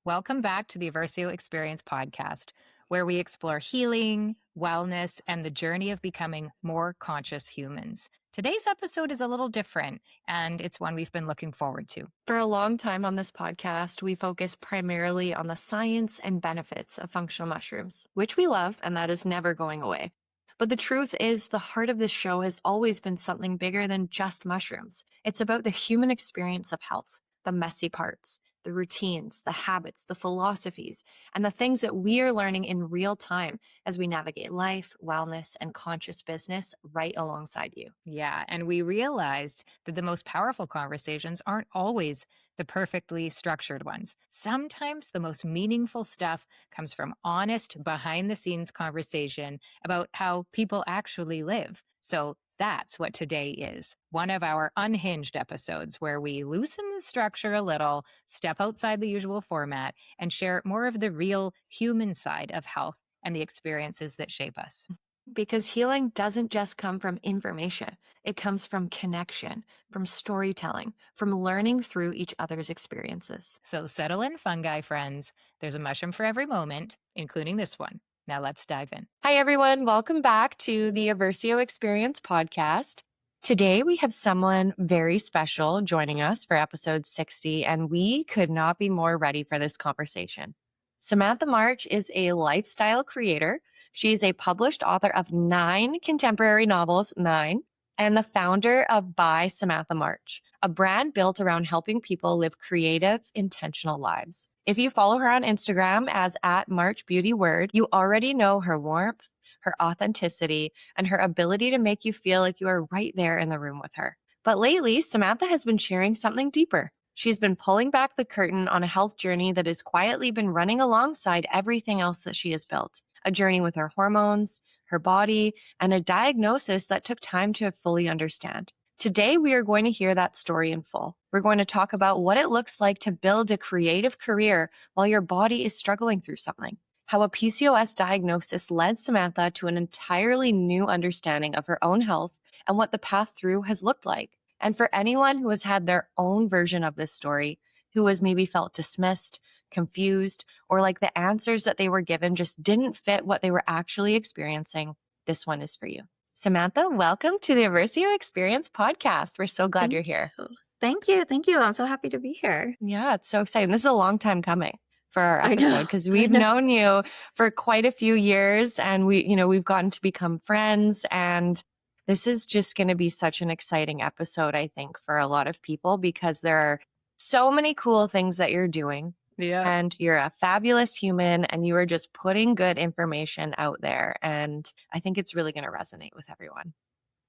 Welcome back to the Aversio Experience podcast, where we explore healing, wellness, and the journey of becoming more conscious humans. Today's episode is a little different, and it's one we've been looking forward to. For a long time on this podcast, we focus primarily on the science and benefits of functional mushrooms, which we love, and that is never going away. But the truth is, the heart of this show has always been something bigger than just mushrooms. It's about the human experience of health, the messy parts, the routines, the habits, the philosophies, and the things that we are learning in real time as we navigate life, wellness, and conscious business right alongside you. Yeah, and we realized that the most powerful conversations aren't always the perfectly structured ones. Sometimes the most meaningful stuff comes from honest, behind the scenes conversation about how people actually live. So that's what today is, one of our unhinged episodes where we loosen the structure a little, step outside the usual format, and share more of the real human side of health and the experiences that shape us. Because healing doesn't just come from information. It comes from connection, from storytelling, from learning through each other's experiences. So settle in, fungi friends. There's a mushroom for every moment, including this one. Now let's dive in. Hi, everyone. Welcome back to the Aversio Experience podcast. Today, we have someone very special joining us for episode 60, and we could not be more ready for this conversation. Samantha March is a lifestyle creator. She is a published author of 9 contemporary novels, 9, and the founder of By Samantha March, a brand built around helping people live creative, intentional lives. If you follow her on Instagram as @MarchBeautyWord, you already know her warmth, her authenticity, and her ability to make you feel like you are right there in the room with her. But lately, Samantha has been sharing something deeper. She's been pulling back the curtain on a health journey that has quietly been running alongside everything else that she has built. A journey with her hormones, her body, and a diagnosis that took time to fully understand. Today, we are going to hear that story in full. We're going to talk about what it looks like to build a creative career while your body is struggling through something. How a PCOS diagnosis led Samantha to an entirely new understanding of her own health and what the path through has looked like. And for anyone who has had their own version of this story, who has maybe felt dismissed, confused, or like the answers that they were given just didn't fit what they were actually experiencing, this one is for you. Samantha, welcome to the Aversio Experience podcast. We're so glad you're here. Thank you. Thank you. I'm so happy to be here. Yeah, it's so exciting. This is a long time coming for our I know. episode because we've known you for quite a few years and we've gotten to become friends, and this is just going to be such an exciting episode, I think, for a lot of people because there are so many cool things that you're doing. Yeah. And you're a fabulous human and you are just putting good information out there. And I think it's really going to resonate with everyone.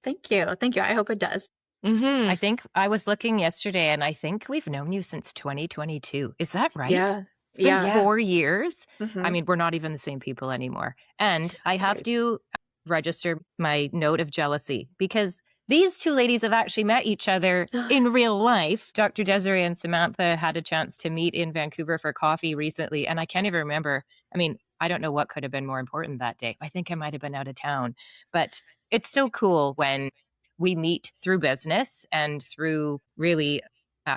Thank you. Thank you. I hope it does. Mm-hmm. I think I was looking yesterday and I think we've known you since 2022. Is that right? Yeah. It's been 4 years. Mhm. I mean, we're not even the same people anymore. And I have to register my note of jealousy because these two ladies have actually met each other in real life. Dr. Desiree and Samantha had a chance to meet in Vancouver for coffee recently, and I can't even remember. I mean, I don't know what could have been more important that day. I think I might have been out of town. But it's so cool when we meet through business and through really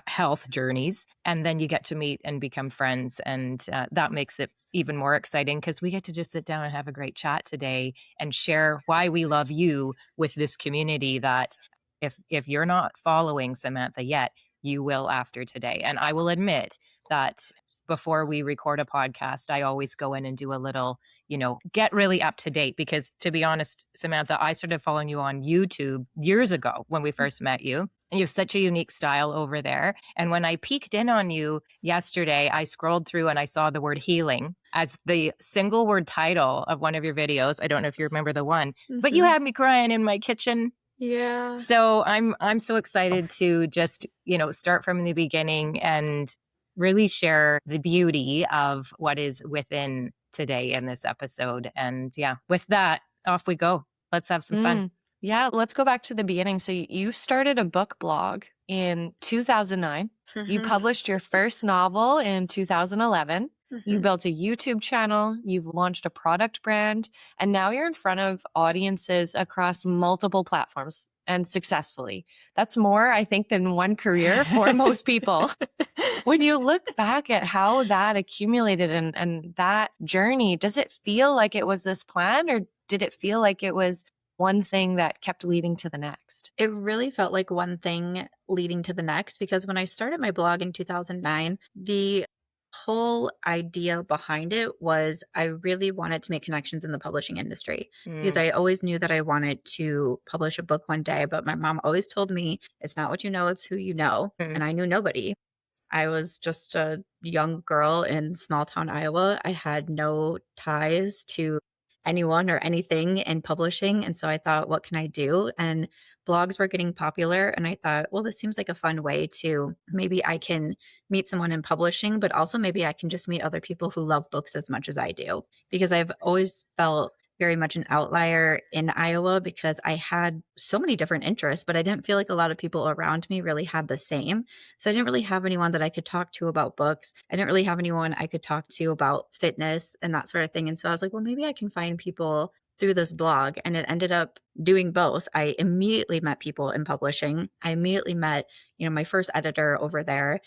health journeys, and then you get to meet and become friends. And that makes it even more exciting because we get to just sit down and have a great chat today and share why we love you with this community that if you're not following Samantha yet, you will after today. And I will admit that before we record a podcast, I always go in and do a little, get really up to date because to be honest, Samantha, I started following you on YouTube years ago when we first met you. And you have such a unique style over there. And when I peeked in on you yesterday, I scrolled through and I saw the word healing as the single word title of one of your videos. I don't know if you remember the one, but you had me crying in my kitchen. Yeah. So I'm so excited to just, start from the beginning and really share the beauty of what is within today in this episode. And yeah, with that, off we go. Let's have some fun. Yeah, let's go back to the beginning. So you started a book blog in 2009. You published your first novel in 2011. You Mhm. built a YouTube channel, you've launched a product brand, and now you're in front of audiences across multiple platforms and successfully. That's more, I think, than one career for most people. When you look back at how that accumulated and that journey, does it feel like it was this plan, or did it feel like it was one thing that kept leading to the next? It really felt like one thing leading to the next because when I started my blog in 2009, the whole idea behind it was I really wanted to make connections in the publishing industry because I always knew that I wanted to publish a book one day, but my mom always told me it's not what you know, it's who you know. Mm. And I knew nobody. I was just a young girl in small town Iowa. I had no ties to anyone or anything in publishing. And so I thought, what can I do? And blogs were getting popular. And I thought, well, this seems like a fun way to maybe I can meet someone in publishing, but also maybe I can just meet other people who love books as much as I do. Because I've always felt very much an outlier in Iowa because I had so many different interests, but I didn't feel like a lot of people around me really had the same. So I didn't really have anyone that I could talk to about books. I didn't really have anyone I could talk to about fitness and that sort of thing. And so I was like, well, maybe I can find people through this blog. And it ended up doing both. I immediately met people in publishing. I immediately met, my first editor over there.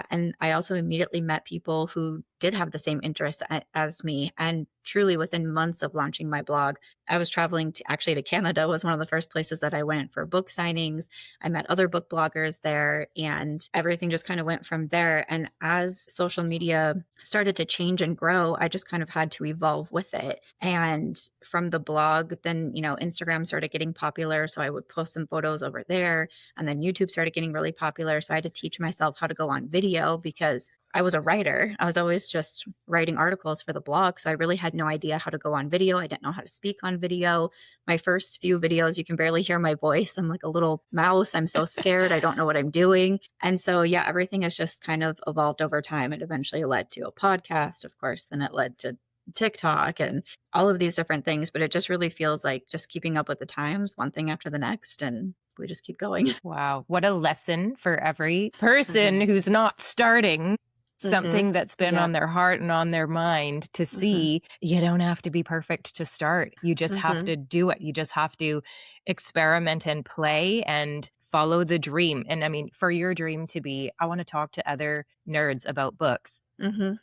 And I also immediately met people who did have the same interests as me. And truly within months of launching my blog, I was traveling to Canada was one of the first places that I went for book signings. I met other book bloggers there and everything just kind of went from there. And as social media started to change and grow, I just kind of had to evolve with it. And from the blog, then, Instagram started getting popular. So I would post some photos over there. And then YouTube started getting really popular. So I had to teach myself how to go on video because I was a writer. I was always just writing articles for the blog. So I really had no idea how to go on video. I didn't know how to speak on video. My first few videos, you can barely hear my voice. I'm like a little mouse. I'm so scared. I don't know what I'm doing. And so, yeah, everything has just kind of evolved over time. It eventually led to a podcast, of course, then it led to TikTok and all of these different things. But it just really feels like just keeping up with the times, one thing after the next. And we just keep going. Wow. What a lesson for every person who's not starting something that's been Yeah. on their heart and on their mind to see you don't have to be perfect to start. You just have to do it. You just have to experiment and play and follow the dream. And I mean, for your dream to be, I want to talk to other nerds about books. You're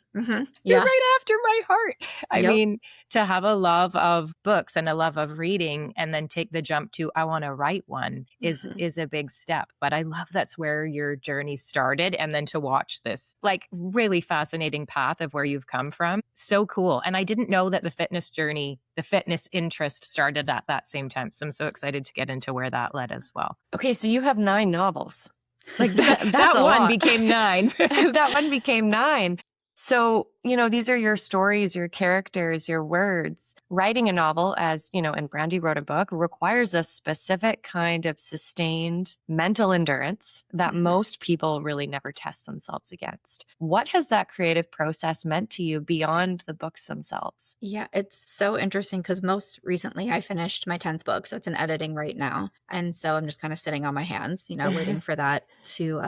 Yeah. right after my heart. I Yep. mean, to have a love of books and a love of reading and then take the jump to I want to write one is a big step. But I love that's where your journey started. And then to watch this like really fascinating path of where you've come from. So cool. And I didn't know that the fitness journey, the fitness interest started at that same time. So I'm so excited to get into where that led as well. Okay, so you have 9 novels. Like that's That a one lot. became 9. That one became 9. So, these are your stories, your characters, your words. Writing a novel, as, and Brandy wrote a book, requires a specific kind of sustained mental endurance that most people really never test themselves against. What has that creative process meant to you beyond the books themselves? Yeah, it's so interesting because most recently I finished my 10th book. So it's in editing right now. And so I'm just kind of sitting on my hands, waiting for that to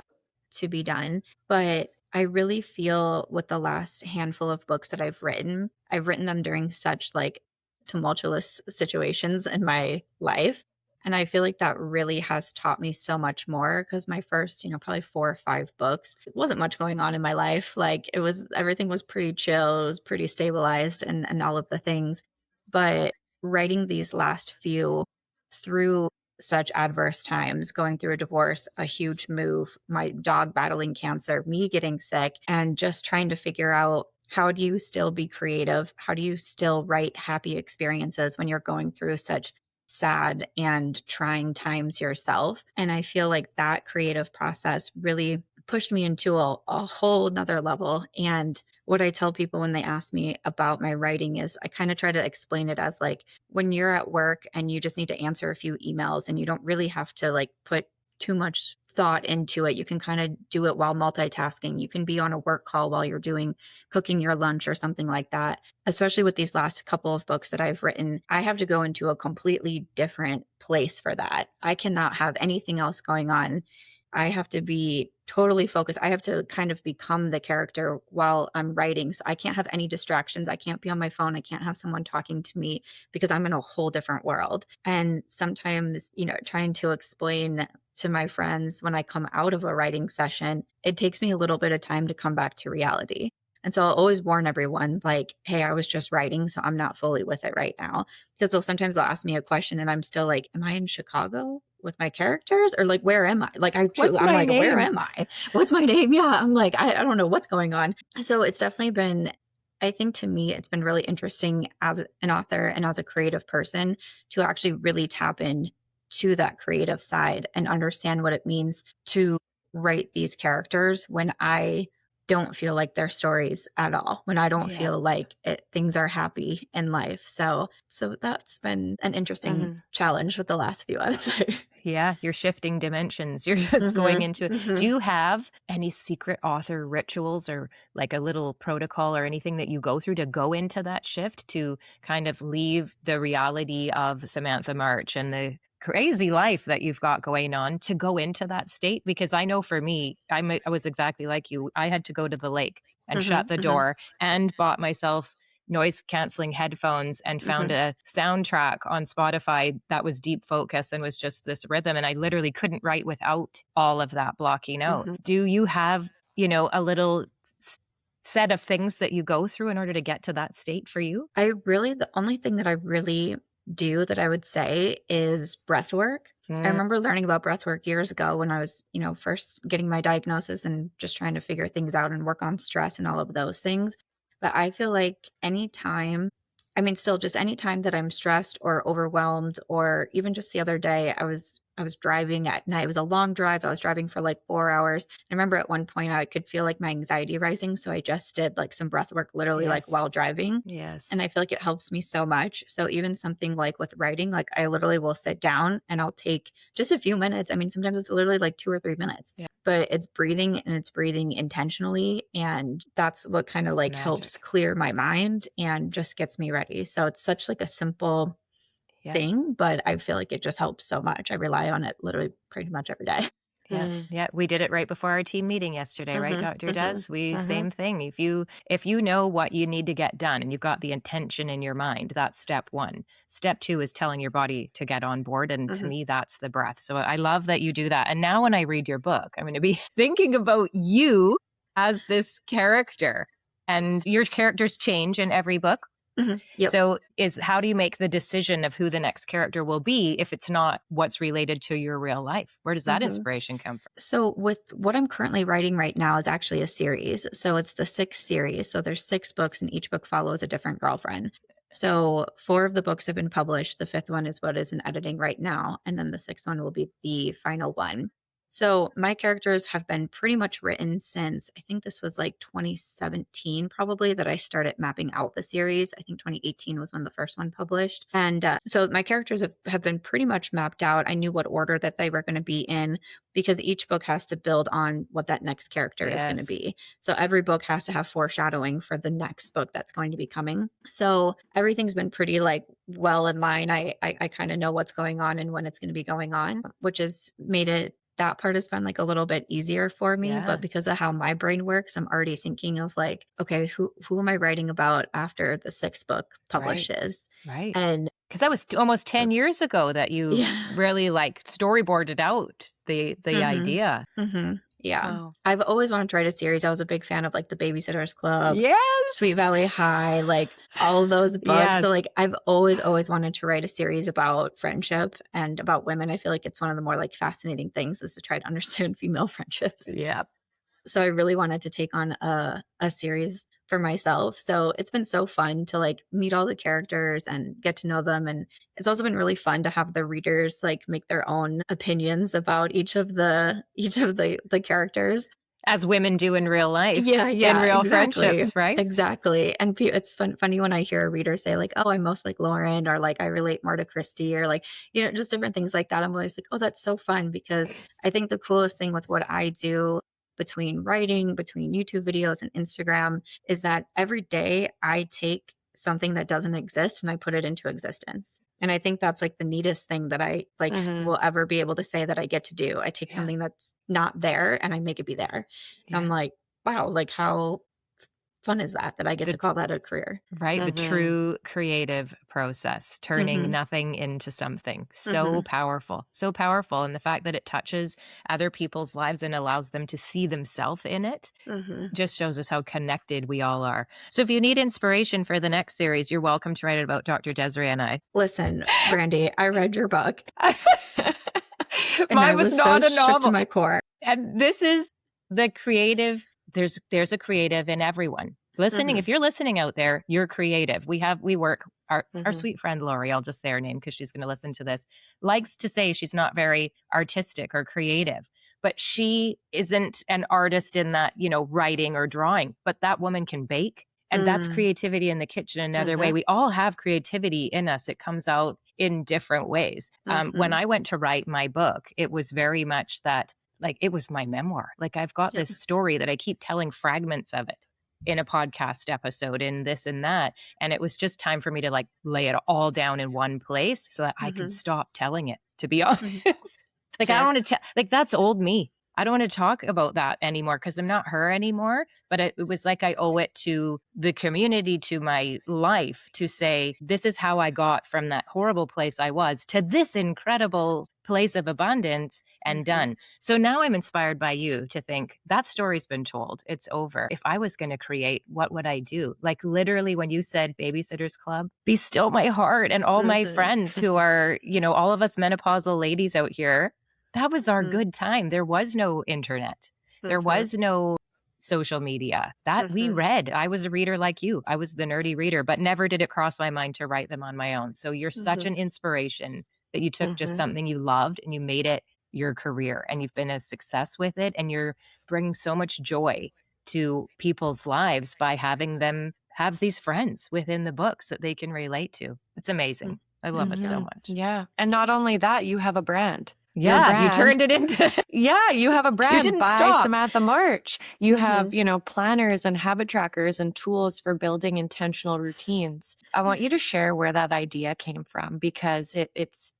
be done. But I really feel with the last handful of books that I've written them during such like tumultuous situations in my life. And I feel like that really has taught me so much more because my first, probably 4 or 5 books, it wasn't much going on in my life. Like everything was pretty chill, it was pretty stabilized and all of the things. But writing these last few through such adverse times, going through a divorce, a huge move, my dog battling cancer, me getting sick, and just trying to figure out how do you still be creative? How do you still write happy experiences when you're going through such sad and trying times yourself? And I feel like that creative process really pushed me into a whole nother level. And what I tell people when they ask me about my writing is I kind of try to explain it as like when you're at work and you just need to answer a few emails and you don't really have to like put too much thought into it. You can kind of do it while multitasking. You can be on a work call while you're cooking your lunch or something like that. Especially with these last couple of books that I've written, I have to go into a completely different place for that. I cannot have anything else going on. I have to be totally focus. I have to kind of become the character while I'm writing. So I can't have any distractions. I can't be on my phone. I can't have someone talking to me because I'm in a whole different world. And sometimes, trying to explain to my friends when I come out of a writing session, it takes me a little bit of time to come back to reality. And so I'll always warn everyone, like, hey, I was just writing, so I'm not fully with it right now. Because they'll ask me a question and I'm still like, am I in Chicago with my characters? Or like, where am I? Like, I'm like, where am I? What's my name? Yeah. I'm like, I don't know what's going on. So it's definitely been, I think to me, it's been really interesting as an author and as a creative person to actually really tap in to that creative side and understand what it means to write these characters when I don't feel like they're stories at all, when I don't feel like things are happy in life. So that's been an interesting challenge with the last few, I would say. Yeah, you're shifting dimensions. You're just going into it. Do you have any secret author rituals or like a little protocol or anything that you go through to go into that shift, to kind of leave the reality of Samantha March and the crazy life that you've got going on to go into that state? Because I know for me, I was exactly like you. I had to go to the lake and shut the door and bought myself noise canceling headphones and found a soundtrack on Spotify that was deep focus and was just this rhythm. And I literally couldn't write without all of that blocking out. Do you have, a little set of things that you go through in order to get to that state for you? The only thing that I really do that I would say is breath work. I remember learning about breath work years ago when I was, first getting my diagnosis and just trying to figure things out and work on stress and all of those things. But I feel like still just anytime that I'm stressed or overwhelmed, or even just the other day, I was driving at night. It was a long drive. I was driving for like 4 hours. I remember at one point I could feel like my anxiety rising. So I just did like some breath work literally like while driving. Yes. And I feel like it helps me so much. So even something like with writing, like I literally will sit down and I'll take just a few minutes. Sometimes it's literally like 2 or 3 minutes, but it's breathing, and it's breathing intentionally. And that's what kind of like helps clear my mind and just gets me ready. So it's such like a simple thing, but I feel like it just helps so much. I rely on it literally pretty much every day. Yeah. We did it right before our team meeting yesterday, right, Dr. Des? Same thing. If you know what you need to get done and you've got the intention in your mind, that's step one. Step two is telling your body to get on board. And to me, that's the breath. So I love that you do that. And now when I read your book, I'm going to be thinking about you as this character, and your characters change in every book. So how do you make the decision of who the next character will be if it's not what's related to your real life? Where does that inspiration come from? So with what I'm currently writing right now is actually a series. So it's the 6th series. So there's 6 books and each book follows a different girlfriend. So 4 of the books have been published. The 5th one is what is in editing right now. And then the 6th one will be the final one. So my characters have been pretty much written since, I think this was like 2017 probably, that I started mapping out the series. I think 2018 was when the first one published. And so my characters have been pretty much mapped out. I knew what order that they were going to be in, because each book has to build on what that next character is going to be. So every book has to have foreshadowing for the next book that's going to be coming. So everything's been pretty like well in line. I kind of know what's going on and when it's going to be going on, which has made it, that part has been like a little bit easier for me. But because of how my brain works, I'm already thinking of like, okay, who am I writing about after the 6th book publishes? Right. And because that was almost 10 years ago that you really like storyboarded out the idea. Yeah. Wow. I've always wanted to write a series. I was a big fan of like the Babysitter's Club, Yes. Sweet Valley High, like all of those books. So like I've always wanted to write a series about friendship and about women. I feel like it's one of the more like fascinating things is to try to understand female friendships. Yeah. So I really wanted to take on a series for myself. So it's been so fun to like meet all the characters and get to know them. And it's also been really fun to have the readers like make their own opinions about each of the characters. As women do in real life. Yeah, in real friendships, right? Exactly. And it's funny when I hear a reader say like, oh, I'm most like Lauren, or like I relate more to Christy, or like, just different things like that. I'm always like, oh, that's so fun, because I think the coolest thing with what I do between writing, between YouTube videos and Instagram, is that every day I take something that doesn't exist and I put it into existence. And I think that's like the neatest thing that I like will ever be able to say that I get to do. I take Yeah. something that's not there and I make it be there. And I'm Yeah. like, wow, like how fun is that I get The to call that a career? Right, the true creative process, turning Mhm. nothing into something. Mhm. So powerful. And the fact that it touches other people's lives and allows them to see themselves in it Mhm. just shows us how connected we all are. So if you need inspiration for the next series, you're welcome to write it about Dr. Desiree and I. Listen, Brandy, I read your book and I Mine was was so not a shook to novel. my core. And this is the creative. There's a creative in everyone. Listening, if Mhm. you're listening out there, you're creative. We work. Our sweet friend Lori, I'll just say her name because she's going to listen to this, likes to say she's not very artistic or creative, but she isn't an artist in that, writing or drawing, but that woman can bake. And that's Mm. creativity in the kitchen another way. We all have creativity in us. It comes out in different ways. When Mhm. I went to write my book, it was very much that, like, it was my memoir. Like, I've got Yeah. this story that I keep telling fragments of it in a podcast episode, in this and that. And it was just time for me to like lay it all down in one place so that I could Mhm. stop telling it, to be honest. Mhm. Like, I Yeah. don't want to tell, like, that's old me. I don't want to talk about that anymore because I'm not her anymore. But it was like I owe it to the community, to my life, to say, this is how I got from that horrible place I was to this incredible place of abundance and Mhm. done. So now I'm inspired by you to think that story's been told. It's over. If I was going to create, what would I do? Like, literally, when you said Babysitters Club, be still my heart and all my Mhm. friends who are, all of us menopausal ladies out here. That was our Mhm. good time. There was no internet. There Mhm. was no social media. That we Mhm. read. I was a reader like you. I was the nerdy reader, but never did it cross my mind to write them on my own. So you're such Mhm. an inspiration that you took just something you loved and you made it your career, and you've been a success with it, and you're bringing so much joy to people's lives by having them have these friends within the books that they can relate to. It's amazing. I love it so much. Yeah. And not only that, you have a brand. Your Yeah, you brand. turned it into Yeah, you have a brand didn't by stop. Samantha March. You have, Mhm. planners and habit trackers and tools for building intentional routines. I want you to share where that idea came from because it's,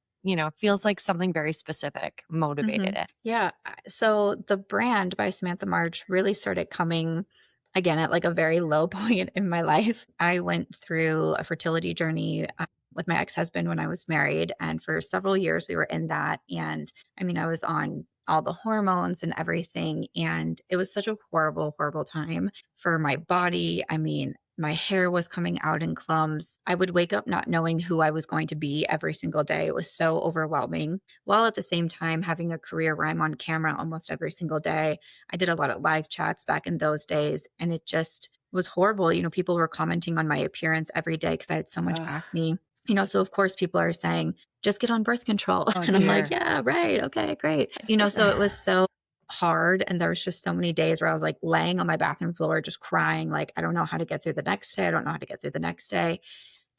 feels like something very specific motivated Mhm. it. Yeah. So the brand by Samantha March really started coming again at like a very low point in my life. I went through a fertility journey with my ex-husband when I was married, and for several years we were in that. And I mean, I was on all the hormones and everything, and it was such a horrible, horrible time for my body. I mean, my hair was coming out in clumps. I would wake up not knowing who I was going to be every single day. It was so overwhelming, while at the same time having a career where I'm on camera almost every single day. I did a lot of live chats back in those days, and it just was horrible. People were commenting on my appearance every day because I had so much acne. So of course people are saying, just get on birth control. Oh, And I'm like, dear. yeah, right. Okay, great. So it was so hard. And there was just so many days where I was like laying on my bathroom floor, just crying, like, I don't know how to get through the next day. I don't know how to get through the next day.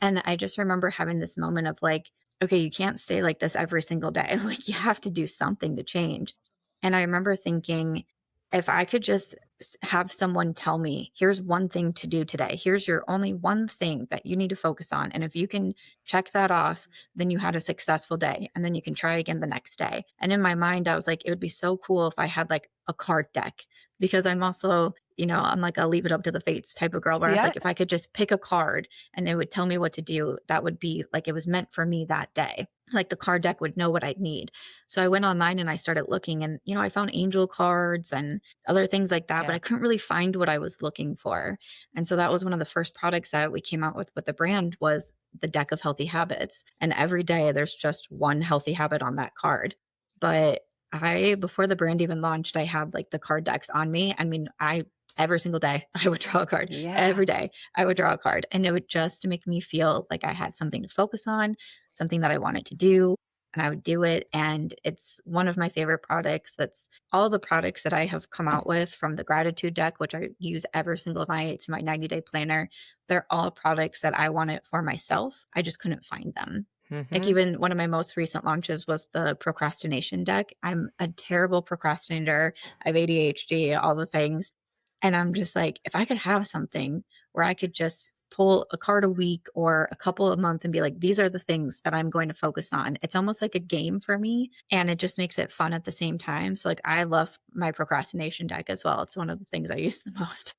And I just remember having this moment of like, okay, you can't stay like this every single day. Like, you have to do something to change. And I remember thinking, if I could just have someone tell me, here's one thing to do today, here's your only one thing that you need to focus on. And if you can check that off, then you had a successful day. And then you can try again the next day. And in my mind, I was like, it would be so cool if I had like a card deck, because I'm also, I'm like a leave it up to the fates type of girl where I was Yeah. like, if I could just pick a card and it would tell me what to do, that would be like it was meant for me that day. Like the card deck would know what I'd need. So I went online and I started looking, and I found angel cards and other things like that, but Yeah. I couldn't really find what I was looking for. And so that was one of the first products that we came out with the brand, was the deck of healthy habits. And every day there's just one healthy habit on that card. But before the brand even launched, I had like the card decks on me. I mean, every single day I would draw a card. Yeah. Every day I would draw a card, and it would just make me feel like I had something to focus on, something that I wanted to do, and I would do it. And it's one of my favorite products. That's all the products that I have come out with, from the gratitude deck, which I use every single night, to my 90-day planner. They're all products that I wanted for myself. I just couldn't find them. Like, even one of my most recent launches was the procrastination deck. I'm a terrible procrastinator. I have ADHD, all the things. And I'm just like, if I could have something where I could just pull a card a week or a couple a month and be like, these are the things that I'm going to focus on. It's almost like a game for me, and it just makes it fun at the same time. So like I love my procrastination deck as well. It's one of the things I use the most.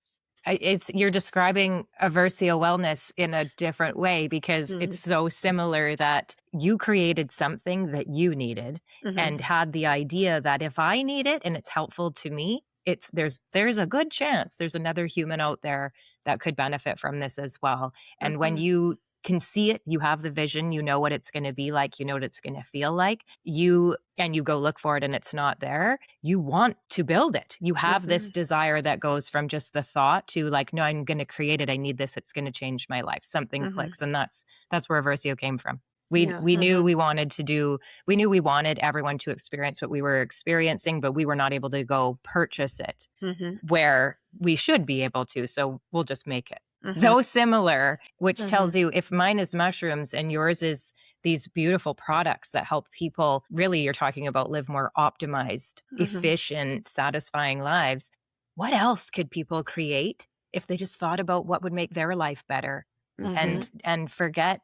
You're describing Aversio wellness in a different way, because it's so similar that you created something that you needed and had the idea that if I need it and it's helpful to me, there's a good chance there's another human out there that could benefit from this as well. And when you can see it, you have the vision, you know what it's going to be like, you know what it's going to feel like, you go look for it and it's not there, you want to build it. You have this desire that goes from just the thought to like, no, I'm going to create it. I need this. It's going to change my life. Something clicks. And that's where Aversio came from. We knew we wanted everyone to experience what we were experiencing, but we were not able to go purchase it where we should be able to. So we'll just make it. So similar, which tells you if mine is mushrooms and yours is these beautiful products that help people, really, you're talking about live more optimized, efficient, satisfying lives. What else could people create if they just thought about what would make their life better and forget,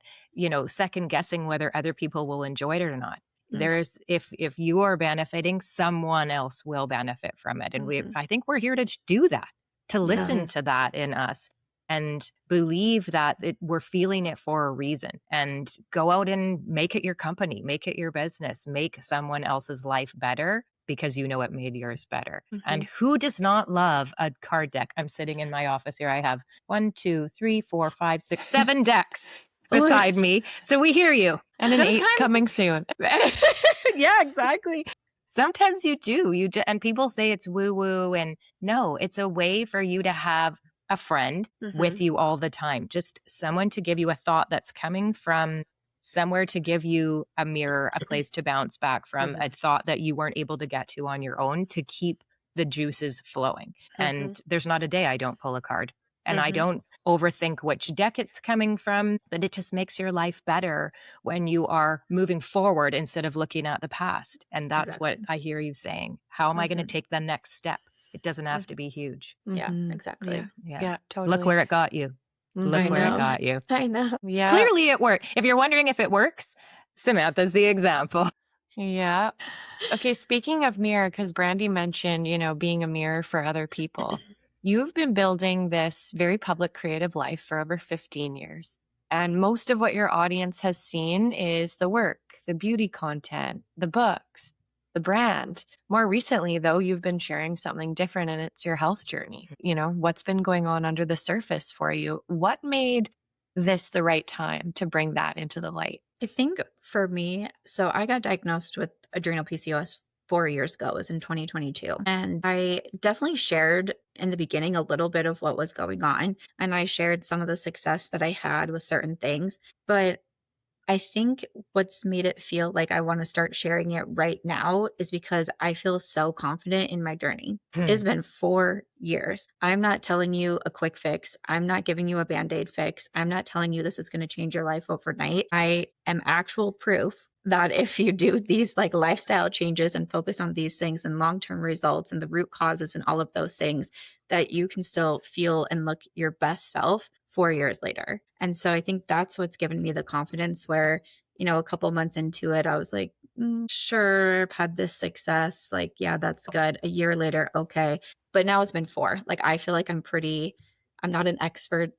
second guessing whether other people will enjoy it or not? There's, if you are benefiting, someone else will benefit from it. And I think we're here to do that, to listen to that in us. And believe that we're feeling it for a reason, and go out and make it your company, make it your business, make someone else's life better because you know it made yours better. And who does not love a card deck? I'm sitting in my office here. I have 1, 2, 3, 4, 5, 6, 7 decks beside me. So we hear you. And an 8th coming soon. Yeah, exactly. Sometimes you do. And people say it's woo-woo. And no, it's a way for you to have a friend with you all the time. Just someone to give you a thought that's coming from somewhere, to give you a mirror, a place to bounce back from, a thought that you weren't able to get to on your own, to keep the juices flowing. And there's not a day I don't pull a card. And I don't overthink which deck it's coming from, but it just makes your life better when you are moving forward instead of looking at the past. And that's what I hear you saying. How am I going to take the next step? It doesn't have to be huge. Yeah, exactly. Yeah, totally. Look where it got you. Look where it got you. I know. Yeah. Clearly it worked. If you're wondering if it works, Samantha's the example. Yeah. Okay, speaking of mirror, because Brandy mentioned, being a mirror for other people. You've been building this very public creative life for over 15 years. And most of what your audience has seen is the work, the beauty content, the books, the brand. More recently, though, you've been sharing something different, and it's your health journey. What's been going on under the surface for you? What made this the right time to bring that into the light? I think for me, so I got diagnosed with adrenal PCOS 4 years ago. It was in 2022. And I definitely shared in the beginning a little bit of what was going on. And I shared some of the success that I had with certain things. But I think what's made it feel like I want to start sharing it right now is because I feel so confident in my journey. It's been 4 years. I'm not telling you a quick fix. I'm not giving you a Band-Aid fix. I'm not telling you this is going to change your life overnight. I am actual proof that if you do these like lifestyle changes and focus on these things and long-term results and the root causes and all of those things, that you can still feel and look your best self 4 years later. And so I think that's what's given me the confidence where, a couple months into it, I was like, sure, I've had this success. Like, yeah, that's good. A year later, okay. But now it's been 4. Like, I feel like I'm not an expert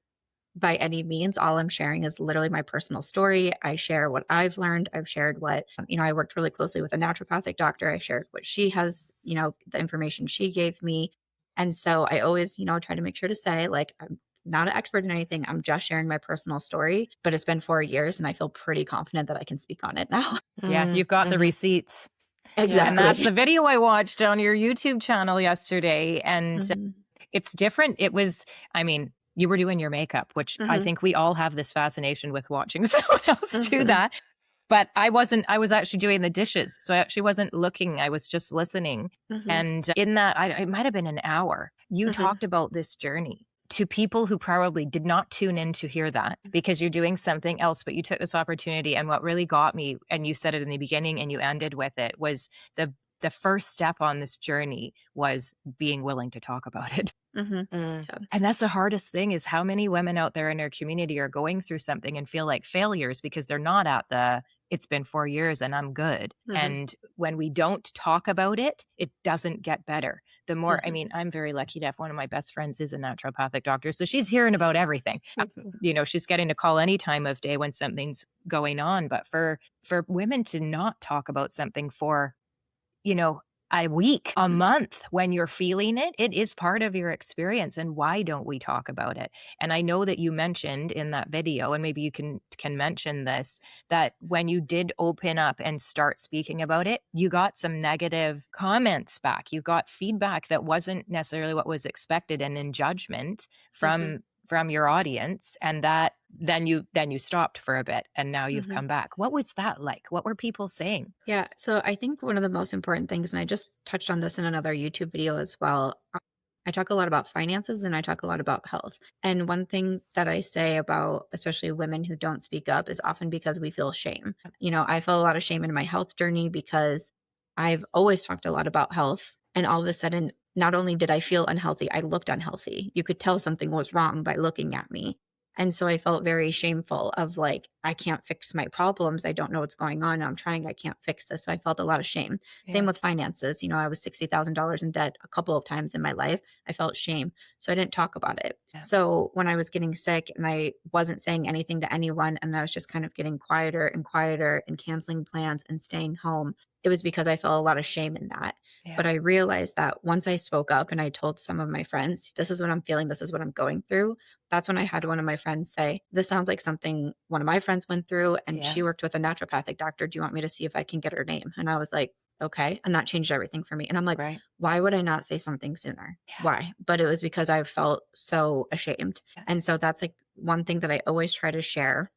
by any means. All I'm sharing is literally my personal story. I share what I've learned. I've shared what, I worked really closely with a naturopathic doctor. I shared what she has, the information she gave me. And so I always, try to make sure to say, like, I'm not an expert in anything. I'm just sharing my personal story, but it's been 4 years and I feel pretty confident that I can speak on it now. Yeah, you've got the receipts. Exactly. And that's the video I watched on your YouTube channel yesterday. And it's different. It was, you were doing your makeup, which I think we all have this fascination with watching someone else do that. But I was actually doing the dishes. So I actually wasn't looking. I was just listening. And in that, it might have been an hour. You talked about this journey to people who probably did not tune in to hear that because you're doing something else, but you took this opportunity. And what really got me, and you said it in the beginning and you ended with it, was the the first step on this journey was being willing to talk about it. Mm. And that's the hardest thing, is how many women out there in our community are going through something and feel like failures because they're not at the, it's been 4 years and I'm good. And when we don't talk about it, it doesn't get better. The more, I mean, I'm very lucky to have one of my best friends is a naturopathic doctor. So she's hearing about everything. You know, she's getting to call any time of day when something's going on. But for women to not talk about something for, you know, a week, a month, when you're feeling it, it is part of your experience. And why don't we talk about it? And I know that you mentioned in that video, and maybe you can mention this, that when you did open up and start speaking about it, you got some negative comments back. You got feedback that wasn't necessarily what was expected, and in judgment from your audience, and that then you stopped for a bit, and now you've come back. What was that like? What were people saying? Yeah. So I think one of the most important things, and I just touched on this in another YouTube video as well, I talk a lot about finances and I talk a lot about health. And one thing that I say about especially women who don't speak up is often because we feel shame. You know, I felt a lot of shame in my health journey because I've always talked a lot about health. And all of a sudden, not only did I feel unhealthy, I looked unhealthy. You could tell something was wrong by looking at me. And so I felt very shameful of like, I can't fix my problems. I don't know what's going on. I'm trying, I can't fix this. So I felt a lot of shame. Same with finances. You know, I was $60,000 in debt a couple of times in my life. I felt shame. So I didn't talk about it. So when I was getting sick and I wasn't saying anything to anyone, and I was just kind of getting quieter and quieter and canceling plans and staying home, it was because I felt a lot of shame in that. But I realized that once I spoke up and I told some of my friends, this is what I'm feeling, this is what I'm going through, that's when I had one of my friends say, this sounds like something one of my friends went through, and she worked with a naturopathic doctor. Do you want me to see if I can get her name? And I was like, okay. And that changed everything for me. And I'm like, why would I not say something sooner? Why? But it was because I felt so ashamed. And so that's like one thing that I always try to share,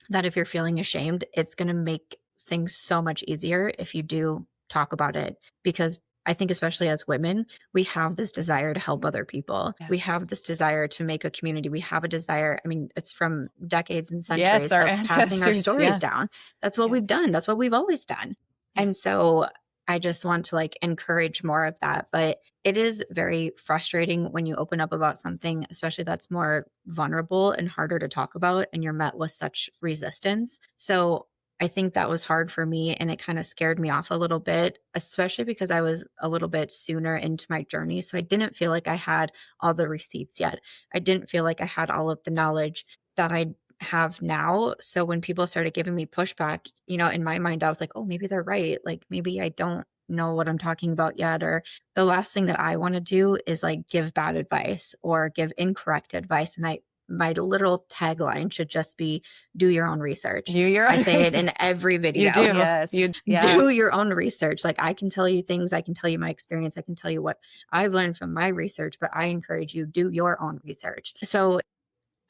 that if you're feeling ashamed, it's going to make things so much easier if you do talk about it. Because I think especially as women, we have this desire to help other people. We have this desire to make a community. We have a desire. I mean, it's from decades and centuries our of passing our ancestors, stories down. That's what we've done. That's what we've always done. And so I just want to like encourage more of that. But it is very frustrating when you open up about something, especially that's more vulnerable and harder to talk about, and you're met with such resistance. So I think that was hard for me, and it kind of scared me off a little bit, especially because I was a little bit sooner into my journey. So I didn't feel like I had all the receipts yet. I didn't feel like I had all of the knowledge that I have now. So when people started giving me pushback, you know, in my mind, I was like, oh, maybe they're right. Like maybe I don't know what I'm talking about yet. Or the last thing that I want to do is like give bad advice or give incorrect advice. And my literal tagline should just be do your own research. I say it in every video. You do. Yes. Do your own research. Like I can tell you things, I can tell you my experience, I can tell you what I've learned from my research, but I encourage you do your own research. So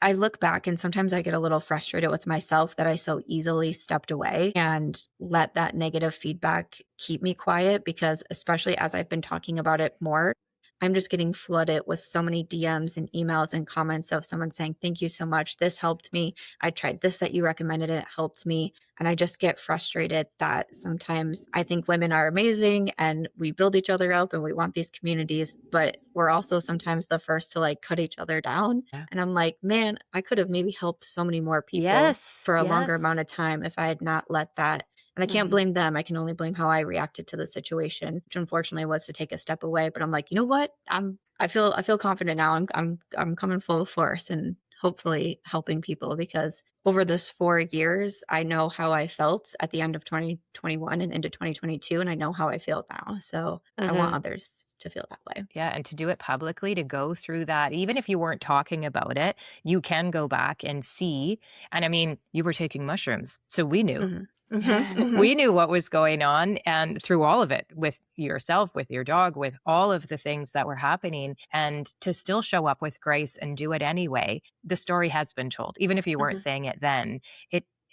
I look back and sometimes I get a little frustrated with myself that I so easily stepped away and let that negative feedback keep me quiet, because especially as I've been talking about it more, I'm just getting flooded with so many DMs and emails and comments of someone saying, thank you so much. This helped me. I tried this that you recommended and it helped me. And I just get frustrated that sometimes I think women are amazing and we build each other up and we want these communities, but we're also sometimes the first to like cut each other down. And I'm like, man, I could have maybe helped so many more people for a longer amount of time if I had not let that. And I can't blame them. I can only blame how I reacted to the situation, which unfortunately was to take a step away. But I'm like, you know what? I feel confident now. I'm coming full force and hopefully helping people, because over this 4 years, I know how I felt at the end of 2021 and into 2022, and I know how I feel now. So I want others to feel that way. Yeah. And to do it publicly, to go through that, even if you weren't talking about it, you can go back and see. And I mean, you were taking mushrooms, so we knew. We knew what was going on, and through all of it, with yourself, with your dog, with all of the things that were happening, and to still show up with grace and do it anyway. The story has been told, even if you weren't saying it then.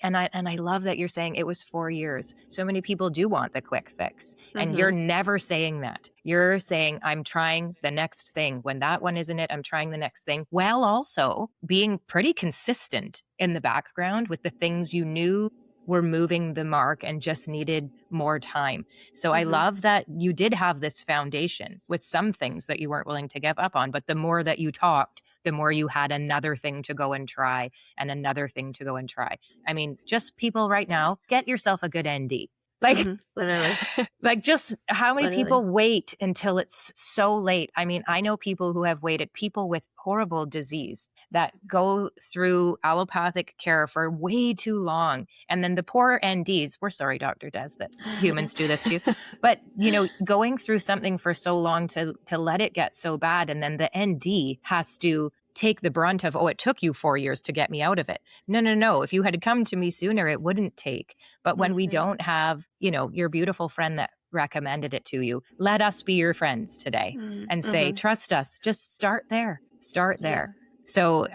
And I love that you're saying it was 4 years. So many people do want the quick fix, and you're never saying that. You're saying, I'm trying the next thing. When that one isn't it, I'm trying the next thing, while also being pretty consistent in the background with the things you knew were moving the mark and just needed more time. So I love that you did have this foundation with some things that you weren't willing to give up on, but the more that you talked, the more you had another thing to go and try and another thing to go and try. I mean, just people right now, get yourself a good ND. Like, Literally. like just how many Literally. people wait until it's so late? I mean, I know people who have waited, people with horrible disease that go through allopathic care for way too long. And then the poor NDs, we're sorry, Dr. Des, that humans do this to you. But, you know, going through something for so long to let it get so bad. And then the ND has to take the brunt of, oh, it took you 4 years to get me out of it. No. If you had come to me sooner, it wouldn't take. But when we don't have, you know, your beautiful friend that recommended it to you, let us be your friends today and say, trust us, just start there, start there. So,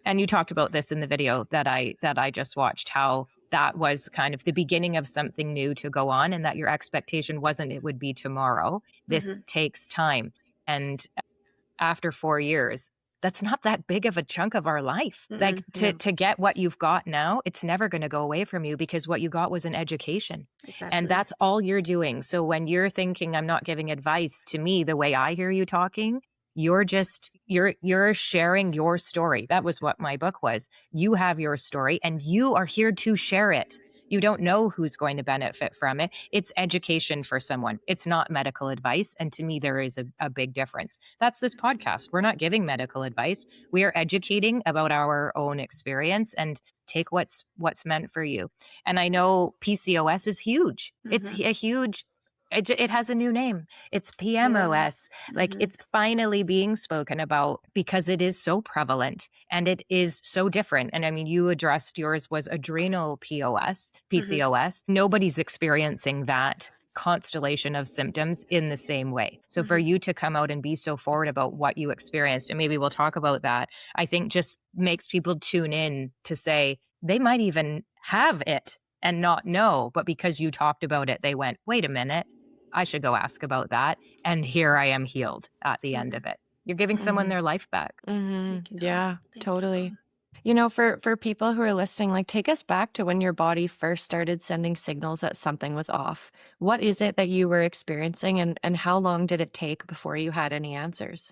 and you talked about this in the video that I just watched, how that was kind of the beginning of something new to go on, and that your expectation wasn't it would be tomorrow. This takes time. And after 4 years, that's not that big of a chunk of our life. Like to get what you've got now, it's never going to go away from you, because what you got was an education. Exactly. And that's all you're doing. So when you're thinking, I'm not giving advice, to me, the way I hear you talking, you're just, you're sharing your story. That was what my book was. You have your story and you are here to share it. You don't know who's going to benefit from it. It's education for someone. It's not medical advice. And to me, there is a big difference. That's this podcast. We're not giving medical advice. We are educating about our own experience, and take what's meant for you. And I know PCOS is huge. It's a huge, it has a new name. It's PMOS. Like, it's finally being spoken about because it is so prevalent and it is so different. And I mean, you addressed yours was adrenal PCOS. Nobody's experiencing that constellation of symptoms in the same way. So for you to come out and be so forward about what you experienced, and maybe we'll talk about that, I think just makes people tune in to say they might even have it and not know, but because you talked about it, they went, wait a minute, I should go ask about that. And here I am healed at the end of it. You're giving someone their life back. Yeah, totally. You know, for people who are listening, like, take us back to when your body first started sending signals that something was off. What is it that you were experiencing, and how long did it take before you had any answers?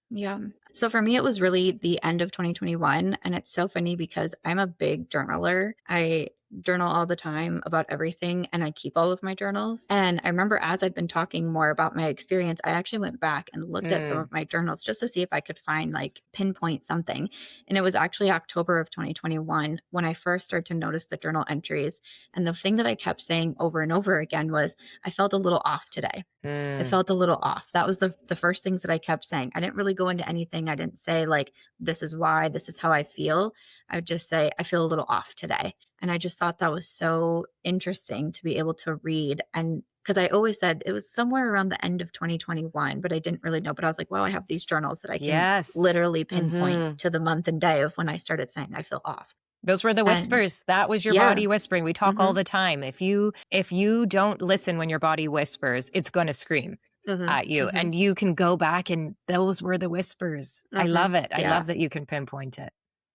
Yeah. So for me, it was really the end of 2021. And it's so funny because I'm a big journaler. I journal all the time about everything, and I keep all of my journals. And I remember as I've been talking more about my experience, I actually went back and looked at some of my journals just to see if I could find, like, pinpoint something. And it was actually October of 2021 when I first started to notice the journal entries. And the thing that I kept saying over and over again was, I felt a little off today. I felt a little off. That was the first things that I kept saying. I didn't really go into anything. I didn't say, like, this is why, this is how I feel. I would just say, I feel a little off today. And I just thought that was so interesting to be able to read. And because I always said it was somewhere around the end of 2021, but I didn't really know. But I was like, wow, I have these journals that I can literally pinpoint to the month and day of when I started saying I feel off. Those were the whispers. That was your body whispering. We talk all the time. If you don't listen when your body whispers, it's going to scream at you. And you can go back, and those were the whispers. I love it. I love that you can pinpoint it.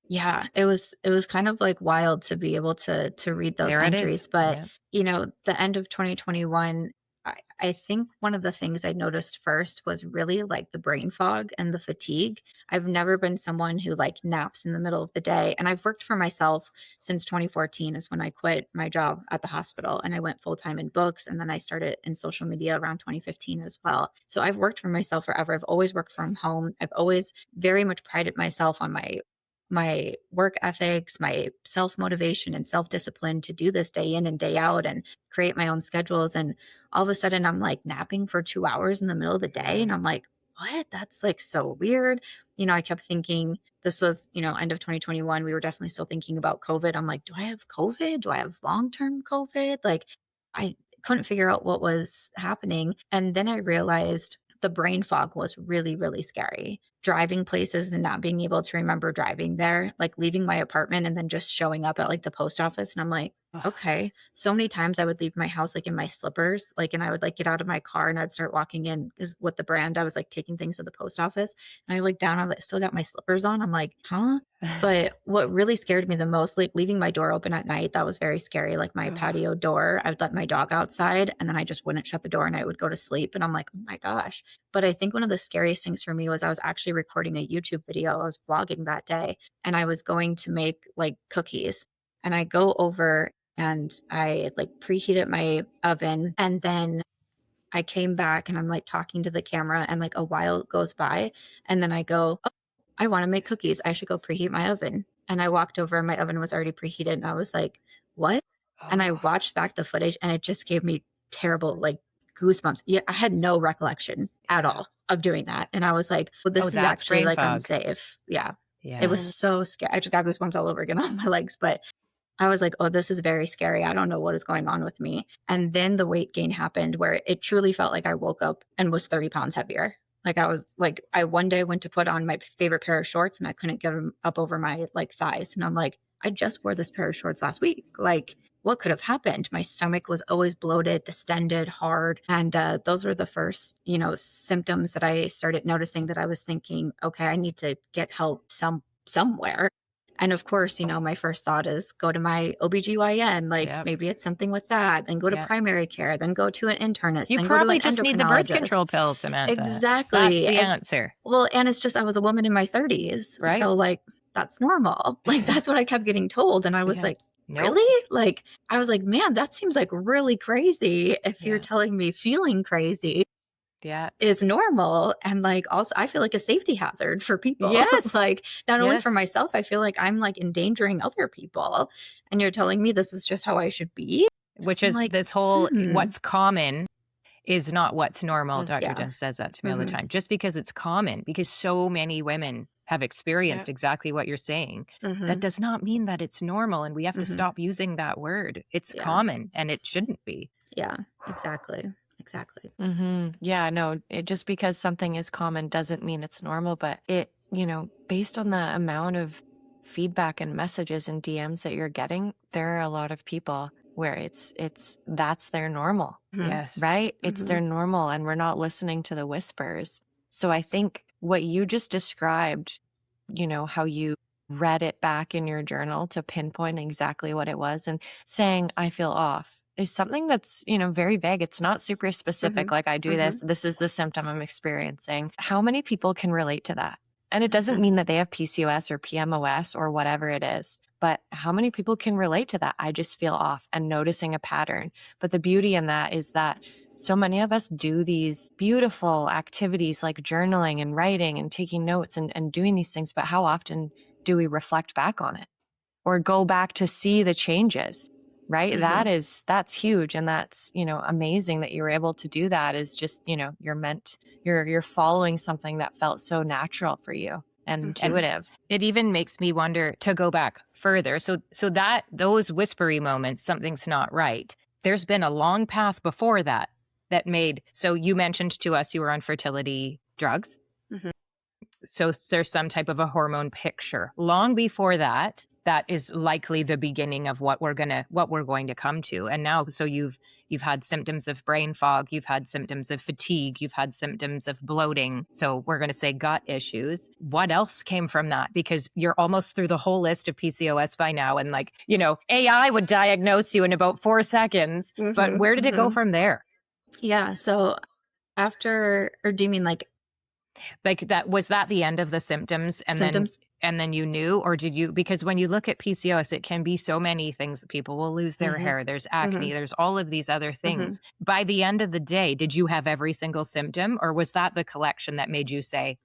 Yeah, it was kind of like wild to be able to read those entries. But you know, the end of 2021, I think one of the things I noticed first was really like the brain fog and the fatigue. I've never been someone who, like, naps in the middle of the day. And I've worked for myself since 2014 is when I quit my job at the hospital, and I went full time in books. And then I started in social media around 2015 as well. So I've worked for myself forever. I've always worked from home. I've always very much prided myself on my work ethics, my self-motivation and self-discipline to do this day in and day out and create my own schedules. And all of a sudden I'm, like, napping for 2 hours in the middle of the day. And I'm like, what? That's, like, so weird. You know, I kept thinking this was, you know, end of 2021. We were definitely still thinking about COVID. I'm like, do I have COVID? Do I have long-term COVID? Like, I couldn't figure out what was happening. And then I realized the brain fog was really, really scary driving places and not being able to remember driving there, like leaving my apartment and then just showing up at like the post office. And I'm like, Ugh. okay. So many times I would leave my house like in my slippers, like, and I would like get out of my car and I'd start walking in because with the brand, I was like taking things to the post office. And I look down, I like, still got my slippers on. I'm like, huh? But what really scared me the most, like leaving my door open at night, that was very scary. Like my Ugh. patio door, I would let my dog outside and then I just wouldn't shut the door and I would go to sleep. And I'm like, oh my gosh. But I think one of the scariest things for me was I was actually recording a YouTube video. I was vlogging that day and I was going to make like cookies. And I go over and I like preheated my oven and then I came back and I'm like talking to the camera and like a while goes by and then I go, oh, I want to make cookies. I should go preheat my oven. And I walked over and my oven was already preheated and I was like, what? And I Oh, watched back the footage and it just gave me terrible like goosebumps. Yeah, I had no recollection at yeah. all of doing that. And I was like, well, Oh, this is that's actually brain like fog. unsafe. Yeah. Yeah. It was so scary. I just got goosebumps all over again on my legs. But I was like, oh, this is very scary. I don't know what is going on with me. And then the weight gain happened where it truly felt like I woke up and was 30 pounds heavier. Like I was like, I one day went to put on my favorite pair of shorts and I couldn't get them up over my like thighs. And I'm like, I just wore this pair of shorts last week. Like, what could have happened? My stomach was always bloated, distended, hard. And those were the first, symptoms that I started noticing that I was thinking, okay, I need to get help somewhere. And of course, my first thought is go to my OBGYN, like Yep. maybe it's something with that, then go to Yep. primary care, then go to an internist, You then go to probably an just need the birth endocrinologist. control pill, Samantha. That's Exactly. the And, answer, well, and it's just I was a woman in my 30s. right? So like that's normal. Like that's what I kept getting told. And I was Yeah. like, Nope. really? Like I was like, man, that seems like really crazy if you're Yeah. telling me feeling crazy Yeah. is normal. And like also I feel like a safety hazard for people. Yes. Like not only for Yes. myself, I feel like I'm like endangering other people. And you're telling me this is just how I should be. Which I'm is like, this whole what's common is not what's normal. Mm, Dr. yeah. Jess says that to me all the Mhm. time. Just because it's common, because so many women have experienced exactly what you're saying, that does not mean that it's normal. And we have to stop using that word. It's Yeah. common and it shouldn't be. Yeah, exactly. Exactly. Yeah, no, just because something is common doesn't mean it's normal, but it, based on the amount of feedback and messages and DMs that you're getting, there are a lot of people where that's their normal, Yes. right? It's their normal and we're not listening to the whispers. So I think what you just described, how you read it back in your journal to pinpoint exactly what it was and saying, I feel off, is something that's, very vague. It's not super specific. Like I do this is the symptom I'm experiencing. How many people can relate to that? And it doesn't mean that they have PCOS or PMOS or whatever it is, but how many people can relate to that? I just feel off and noticing a pattern. But the beauty in that is that so many of us do these beautiful activities like journaling and writing and taking notes and doing these things. But how often do we reflect back on it or go back to see the changes? Right? That's huge. And that's, amazing that you were able to do that. Is just, you're following something that felt so natural for you and intuitive. It even makes me wonder, to go back further. So that those whispery moments, something's not right. There's been a long path before that made, so you mentioned to us you were on fertility drugs. So there's some type of a hormone picture. Long before that is likely the beginning of what we're going to come to. And now, so you've had symptoms of brain fog, you've had symptoms of fatigue, you've had symptoms of bloating. So we're going to say gut issues. What else came from that? Because you're almost through the whole list of PCOS by now. And like, AI would diagnose you in about 4 seconds, but where did it go from there? Yeah. So after, or do you mean like that, was that the end of the symptoms and symptoms? then you knew, or did you, because when you look at PCOS, it can be so many things. That people will lose their hair, there's acne, there's all of these other things. By the end of the day, did you have every single symptom, or was that the collection that made you say,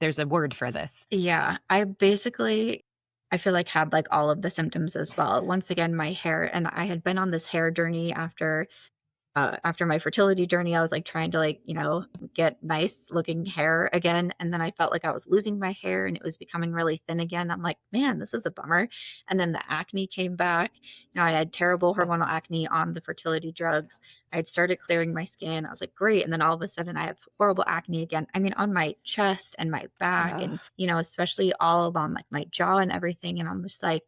there's a word for this? Yeah, I feel like had like all of the symptoms as well. Once again, my hair, and I had been on this hair journey after after my fertility journey, I was like trying to get nice looking hair again. And then I felt like I was losing my hair and it was becoming really thin again. I'm like, man, this is a bummer. And then the acne came back. I had terrible hormonal acne on the fertility drugs. I had started clearing my skin. I was like, great. And then all of a sudden I have horrible acne again. I mean, on my chest and my back and, especially all along like my jaw and everything. And I'm just like,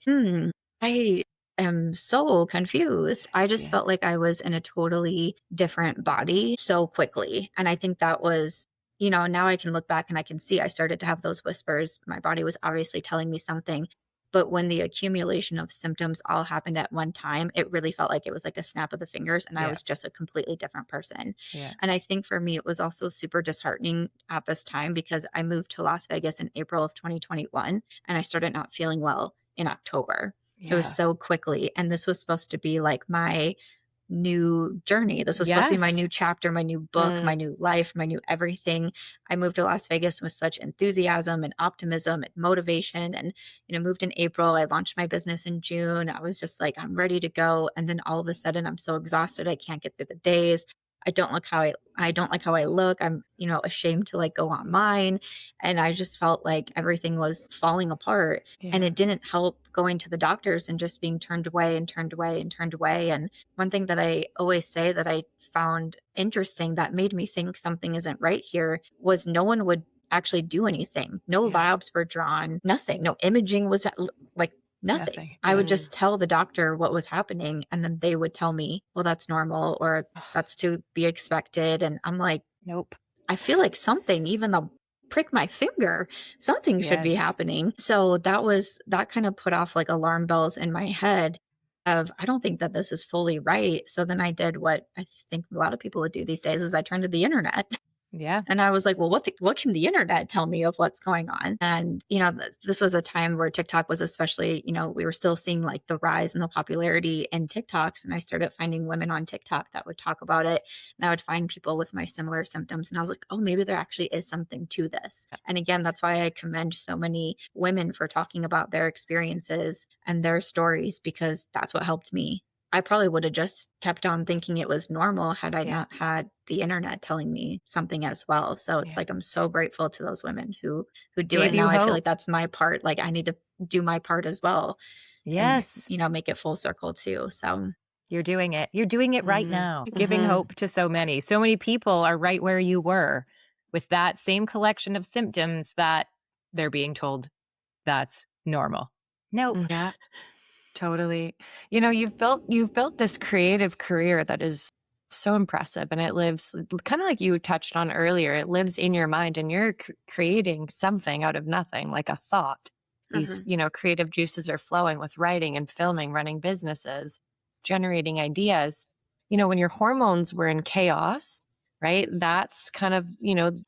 I am so confused. I just felt like I was in a totally different body so quickly. And I think that was, now I can look back and I can see I started to have those whispers. My body was obviously telling me something. But when the accumulation of symptoms all happened at one time, it really felt like it was like a snap of the fingers and I was just a completely different person. Yeah. And I think for me, it was also super disheartening at this time because I moved to Las Vegas in April of 2021 and I started not feeling well in October. It was so quickly. And this was supposed to be like my new journey. This was supposed to be my new chapter, my new book, my new life, my new everything. I moved to Las Vegas with such enthusiasm and optimism and motivation and, moved in April. I launched my business in June. I was just like, I'm ready to go. And then all of a sudden I'm so exhausted. I can't get through the days. I don't like how I look. I'm, ashamed to like go online. And I just felt like everything was falling apart. And it didn't help going to the doctors and just being turned away and turned away and turned away. And one thing that I always say that I found interesting that made me think something isn't right here was no one would actually do anything. No labs were drawn, nothing. No imaging was like nothing. I would just tell the doctor what was happening and then they would tell me, well, that's normal or that's to be expected. And I'm like, Nope. I feel like something, even though prick my finger, something should be happening. So that kind of put off like alarm bells in my head of, I don't think that this is fully right. So then I did what I think a lot of people would do these days is I turned to the internet. Yeah. And I was like, well, what can the internet tell me of what's going on? And, this was a time where TikTok was especially, we were still seeing like the rise in the popularity in TikToks. And I started finding women on TikTok that would talk about it. And I would find people with my similar symptoms. And I was like, oh, maybe there actually is something to this. And again, that's why I commend so many women for talking about their experiences and their stories, because that's what helped me. I probably would have just kept on thinking it was normal had I not had the internet telling me something as well. So it's like I'm so grateful to those women who do Gave it. you Now I feel hope. like that's my part. Like I need to do my part as well. Yes. And, make it full circle too. So You're doing it. You're doing it right now, giving hope to so many. So many people are right where you were with that same collection of symptoms that they're being told that's normal. Nope. Yeah, totally. You've built this creative career that is so impressive and it lives kind of like you touched on earlier. It lives in your mind and you're creating something out of nothing, like a thought. These, creative juices are flowing with writing and filming, running businesses, generating ideas. When your hormones were in chaos, right? That's kind of,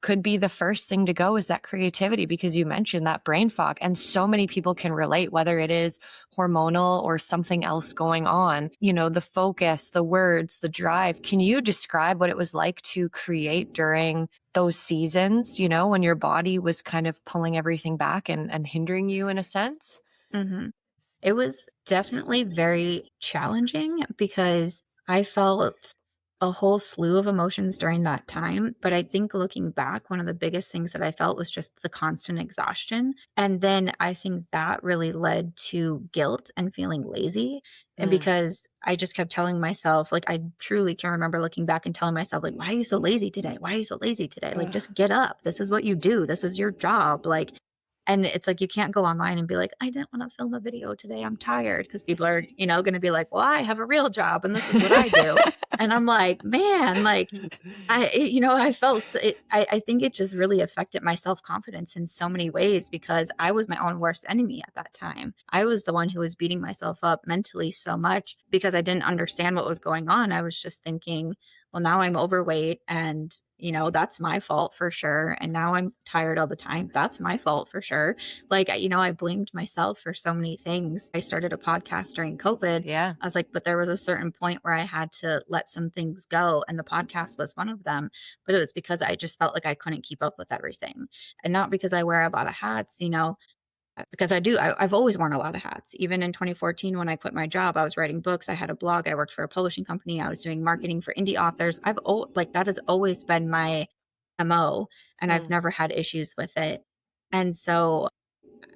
could be the first thing to go is that creativity, because you mentioned that brain fog. And so many people can relate, whether it is hormonal or something else going on, the focus, the words, the drive. Can you describe what it was like to create during those seasons, when your body was kind of pulling everything back and hindering you in a sense? mhm. It was definitely very challenging because I felt a whole slew of emotions during that time. But I think looking back, one of the biggest things that I felt was just the constant exhaustion. And then I think that really led to guilt and feeling lazy. And because I just kept telling myself, like, I truly can remember looking back and telling myself, like, why are you so lazy today? Why are you so lazy today? Like, just get up. This is what you do. This is your job. Like, and it's like you can't go online and be like, I didn't want to film a video today. I'm tired. Because people are, going to be like, well, I have a real job and this is what I do. And I'm like, man, like I felt, I think it just really affected my self-confidence in so many ways because I was my own worst enemy at that time. I was the one who was beating myself up mentally so much because I didn't understand what was going on. I was just thinking, well, now I'm overweight and, that's my fault for sure. And now I'm tired all the time. That's my fault for sure. Like, I blamed myself for so many things. I started a podcast during COVID. Yeah. I was like, but there was a certain point where I had to let some things go. And the podcast was one of them. But it was because I just felt like I couldn't keep up with everything. And not because I wear a lot of hats, because I've always worn a lot of hats. Even in 2014, when I quit my job, I was writing books. I had a blog. I worked for a publishing company. I was doing marketing for indie authors. Like that has always been my MO, and I've never had issues with it. And so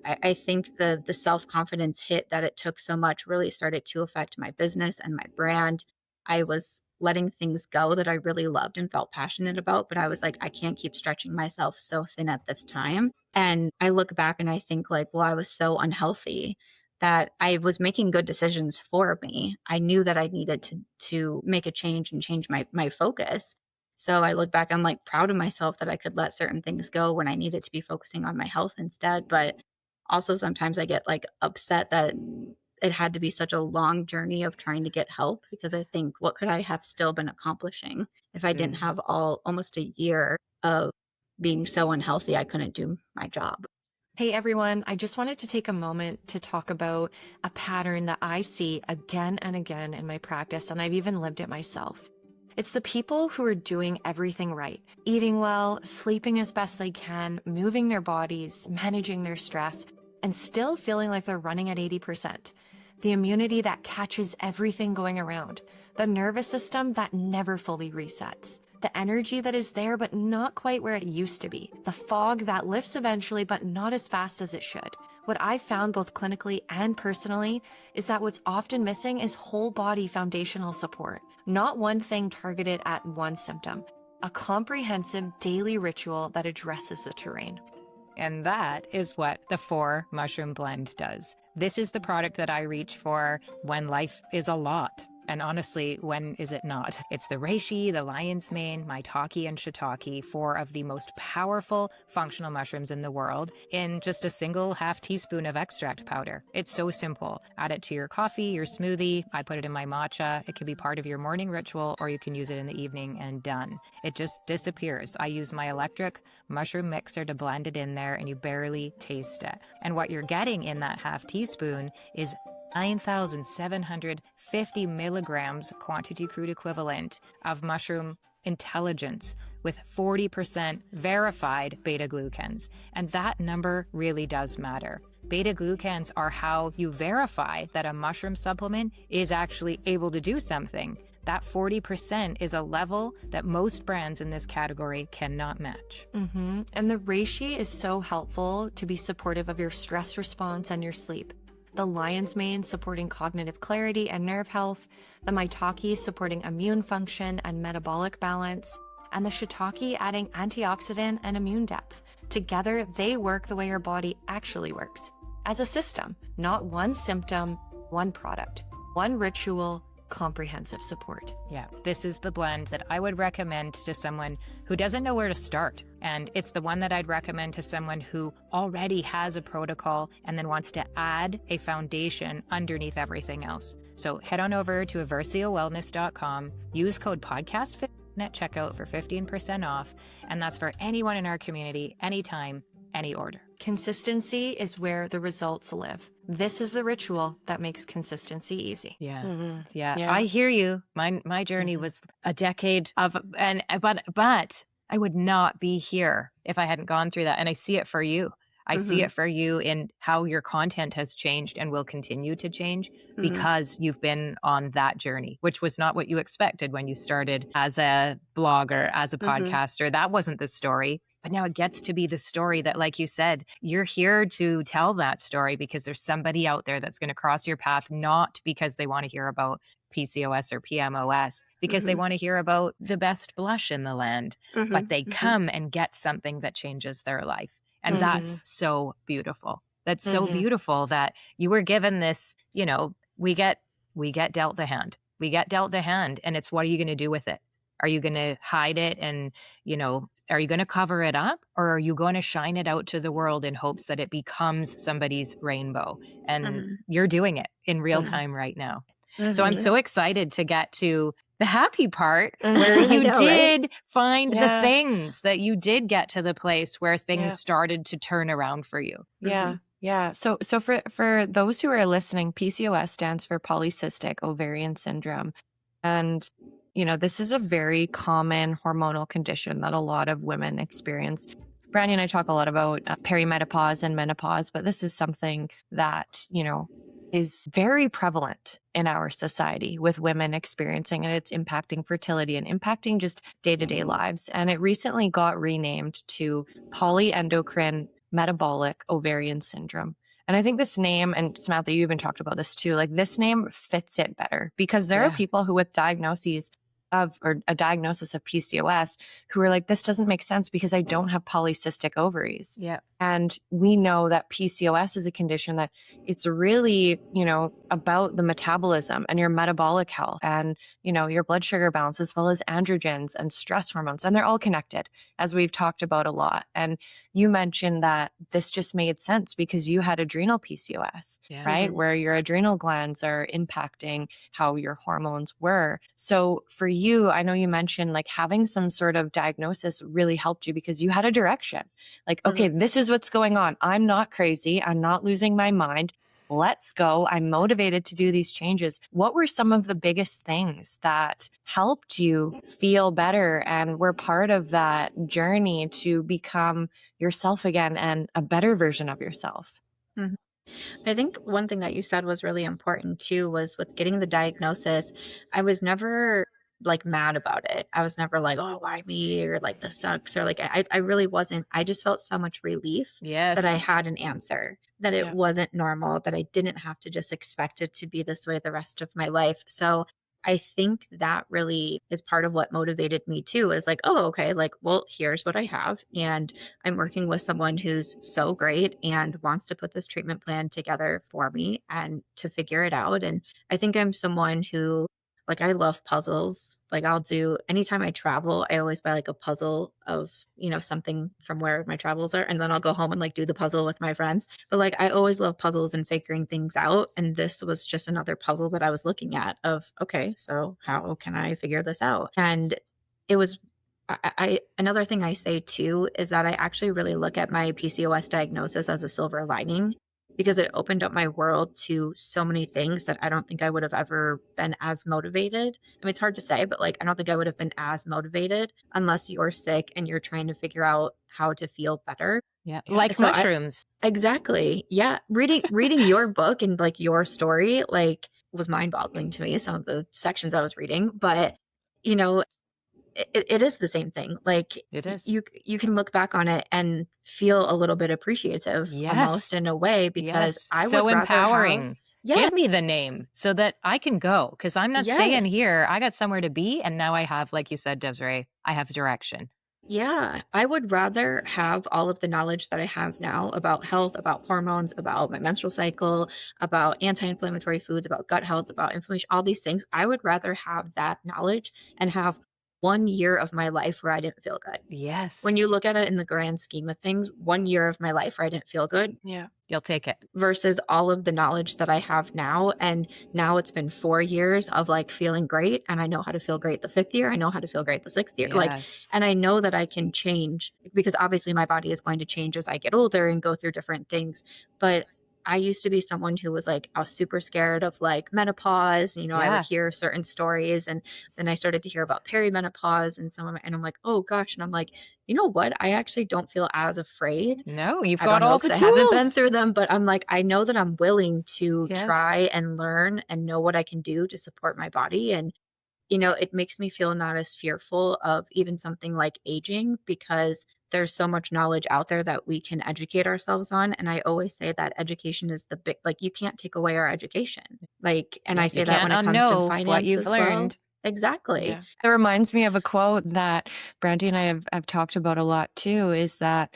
I think the self-confidence hit that it took so much really started to affect my business and my brand. I was letting things go that I really loved and felt passionate about, but I was like, I can't keep stretching myself so thin at this time. And I look back and I think like, well, I was so unhealthy that I was making good decisions for me. I knew that I needed to make a change and change my focus. So I look back, I'm like proud of myself that I could let certain things go when I needed to be focusing on my health instead. But also sometimes I get like upset that it had to be such a long journey of trying to get help, because I think what could I have still been accomplishing if I didn't have almost a year of being so unhealthy I couldn't do my job. Hey everyone, I just wanted to take a moment to talk about a pattern that I see again and again in my practice, and I've even lived it myself. It's the people who are doing everything right, eating well, sleeping as best they can, moving their bodies, managing their stress, and still feeling like they're running at 80%. The immunity that catches everything going around, the nervous system that never fully resets, the energy that is there but not quite where it used to be, the fog that lifts eventually but not as fast as it should. What I've found both clinically and personally is that what's often missing is whole body foundational support, not one thing targeted at one symptom, a comprehensive daily ritual that addresses the terrain. And that is what the 4 mushroom blend does. This is the product that I reach for when life is a lot. And honestly, when is it not? It's the reishi, the lion's mane, maitake, and shiitake, 4 of the most powerful functional mushrooms in the world, in just a single half teaspoon of extract powder. It's so simple. Add it to your coffee, your smoothie. I put it in my matcha. It can be part of your morning ritual, or you can use it in the evening, and done. It just disappears. I use my electric mushroom mixer to blend it in there, and you barely taste it. And what you're getting in that half teaspoon is 9,750 milligrams quantity crude equivalent of mushroom intelligence with 40% verified beta-glucans. And that number really does matter. Beta-glucans are how you verify that a mushroom supplement is actually able to do something. That 40% is a level that most brands in this category cannot match. And the reishi is so helpful to be supportive of your stress response and your sleep. The lion's mane supporting cognitive clarity and nerve health, the maitake supporting immune function and metabolic balance, and the shiitake adding antioxidant and immune depth. Together, they work the way your body actually works, as a system, not one symptom, one product, one ritual, comprehensive support. Yeah, this is the blend that I would recommend to someone who doesn't know where to start. And it's the one that I'd recommend to someone who already has a protocol and then wants to add a foundation underneath everything else. So head on over to aversiowellness.com, use code podcast15 at checkout for 15% off. And that's for anyone in our community, anytime, any order. Consistency is where the results live. This is the ritual that makes consistency easy. Yeah. Yeah. I hear you. My journey was a decade of, but I would not be here if I hadn't gone through that. And I see it for you. I see it for you in how your content has changed and will continue to change because you've been on that journey, which was not what you expected when you started as a blogger, as a podcaster. That wasn't the story. But now it gets to be the story that, like you said, you're here to tell that story because there's somebody out there that's going to cross your path, not because they want to hear about PCOS or PMOS, because they want to hear about the best blush in the land, but they come and get something that changes their life. And that's so beautiful. That's so beautiful that you were given this, you know, we get dealt the hand. We get dealt the hand, and it's, what are you going to do with it? Are you going to hide it and, you know, are you going to cover it up, or are you going to shine it out to the world in hopes that it becomes somebody's rainbow? And you're doing it in real time right now. So I'm so excited to get to the happy part where you did find the things, that you did get to the place where things started to turn around for you. Yeah. So for those who are listening, PCOS stands for polycystic ovarian syndrome. And, you know, this is a very common hormonal condition that a lot of women experience. Brandy and I talk a lot about perimenopause and menopause, but this is something that, is very prevalent in our society with women experiencing, and it's impacting fertility and impacting just day-to-day lives. And it recently got renamed to polyendocrine metabolic ovarian syndrome. And I think this name, and Samantha, you even talked about this too, like this name fits it better because there are people who with diagnoses or a diagnosis of PCOS who are like, this doesn't make sense because I don't have polycystic ovaries. Yeah. And we know that PCOS is a condition that it's really, about the metabolism and your metabolic health and, your blood sugar balance, as well as androgens and stress hormones. And they're all connected, as we've talked about a lot. And you mentioned that this just made sense because you had adrenal PCOS, right? Where your adrenal glands are impacting how your hormones were. So for you, I know you mentioned like having some sort of diagnosis really helped you because you had a direction. Like, okay, this is what's going on. I'm not crazy. I'm not losing my mind. Let's go. I'm motivated to do these changes. What were some of the biggest things that helped you feel better and were part of that journey to become yourself again and a better version of yourself? Mhm. I think one thing that you said was really important too was with getting the diagnosis, I was never like mad about it. I was never like, oh, why me? Or like this sucks. Or like I really wasn't. I just felt so much relief that I had an answer, that it wasn't normal, that I didn't have to just expect it to be this way the rest of my life. So I think that really is part of what motivated me too, is like, oh, okay, like, well, here's what I have. And I'm working with someone who's so great and wants to put this treatment plan together for me and to figure it out. And I think I'm someone who, like, I love puzzles. Like, I'll do anytime I travel, I always buy like a puzzle of, something from where my travels are. And then I'll go home and like do the puzzle with my friends. But like, I always love puzzles and figuring things out. And this was just another puzzle that I was looking at of, okay, so how can I figure this out? And it was, another thing I say too is that I actually really look at my PCOS diagnosis as a silver lining because it opened up my world to so many things that I don't think I would have ever been as motivated. I mean, it's hard to say, but like, I don't think I would have been as motivated unless you're sick and you're trying to figure out how to feel better. Yeah. Like So mushrooms. Exactly. Yeah. Reading your book and like your story, like was mind boggling to me, some of the sections I was reading, but you know, it is the same thing. Like It is. you can look back on it and feel a little bit appreciative almost in a way because I so would rather empowering. have Give me the name so that I can go because I'm not staying here. I got somewhere to be. And now I have, like you said, Desiree, I have direction. Yeah, I would rather have all of the knowledge that I have now about health, about hormones, about my menstrual cycle, about anti-inflammatory foods, about gut health, about inflammation, all these things. I would rather have that knowledge and have 1 year of my life where I didn't feel good. Yes. When you look at it in the grand scheme of things, 1 year of my life where I didn't feel good. Yeah. You'll take it. Versus all of the knowledge that I have now. And now it's been 4 years of like feeling great. And I know how to feel great the 5th year. I know how to feel great the 6th year. Like, and I know that I can change because obviously my body is going to change as I get older and go through different things. But I used to be someone who was like, I was super scared of like menopause. I would hear certain stories and then I started to hear about perimenopause and and I'm like, oh gosh. And I'm like, you know what? I actually don't feel as afraid. No, you've I got don't know all the because tools. I haven't been through them, but I'm like, I know that I'm willing to try and learn and know what I can do to support my body. And, it makes me feel not as fearful of even something like aging because there's so much knowledge out there that we can educate ourselves on. And I always say that education is the big, like, you can't take away our education. Like, and I say that when it comes to finance what you've as well. learned. Exactly. Yeah. It reminds me of a quote that Brandy and I have talked about a lot too, is that,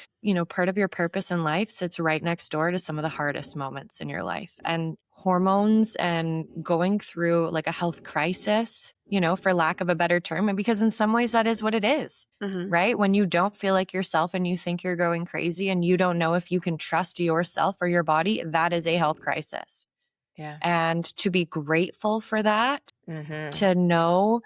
part of your purpose in life sits right next door to some of the hardest moments in your life. And hormones and going through like a health crisis, for lack of a better term, and because in some ways that is what it is, right? When you don't feel like yourself and you think you're going crazy and you don't know if you can trust yourself or your body, that is a health crisis. Yeah. And to be grateful for that, to know,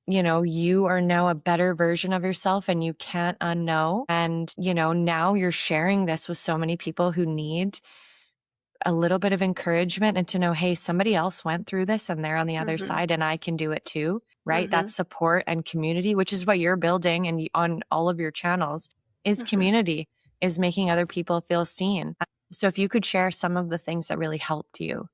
you are now a better version of yourself and you can't unknow. And, now you're sharing this with so many people who need a little bit of encouragement and to know, hey, somebody else went through this and they're on the other side and I can do it too, right? That support and community, which is what you're building and on all of your channels. is Mhm. community, is making other people feel seen. So if you could share some of the things that really helped you,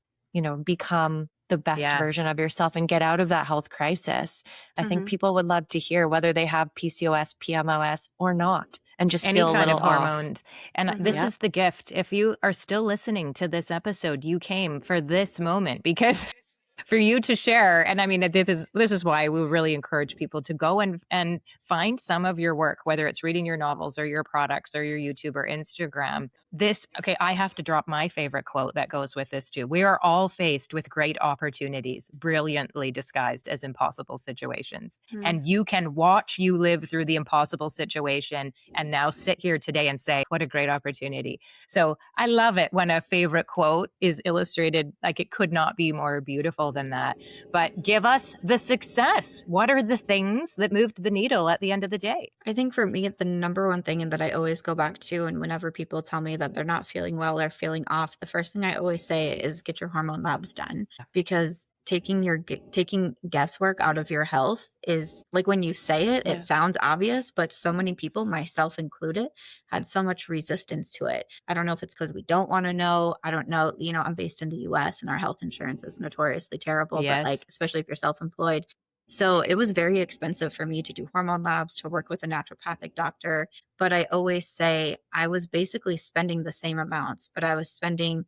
become the best Yeah. version of yourself and get out of that health crisis, I think Mhm. people would love to hear whether they have PCOS, PMOS or not, and just Any feel a kind of little off. hormones. And this Mhm. Yep. is the gift. If you are still listening to this episode, you came for this moment because for you to share. And I mean, this is why we really encourage people to go and find some of your work, whether it's reading your novels or your products or your YouTube or Instagram. Okay, I have to drop my favorite quote that goes with this too. We are all faced with great opportunities, brilliantly disguised as impossible situations. Mhm. And you can watch you live through the impossible situation and now sit here today and say, what a great opportunity. So I love it when a favorite quote is illustrated like it could not be more beautiful than that. But give us the success. What are the things that moved the needle at the end of the day? I think for me, the number one thing and that I always go back to, and whenever people tell me that they're not feeling well or feeling off, the first thing I always say is get your hormone labs done, because taking guesswork out of your health is like, when you say it, Yeah. it sounds obvious, but so many people, myself included, had so much resistance to it. I don't know if it's because we don't want to know. I don't know. I'm based in the US and our health insurance is notoriously terrible, but Yes. like, especially if you're self-employed. So it was very expensive for me to do hormone labs, to work with a naturopathic doctor. But I always say I was basically spending the same amounts, but I was spending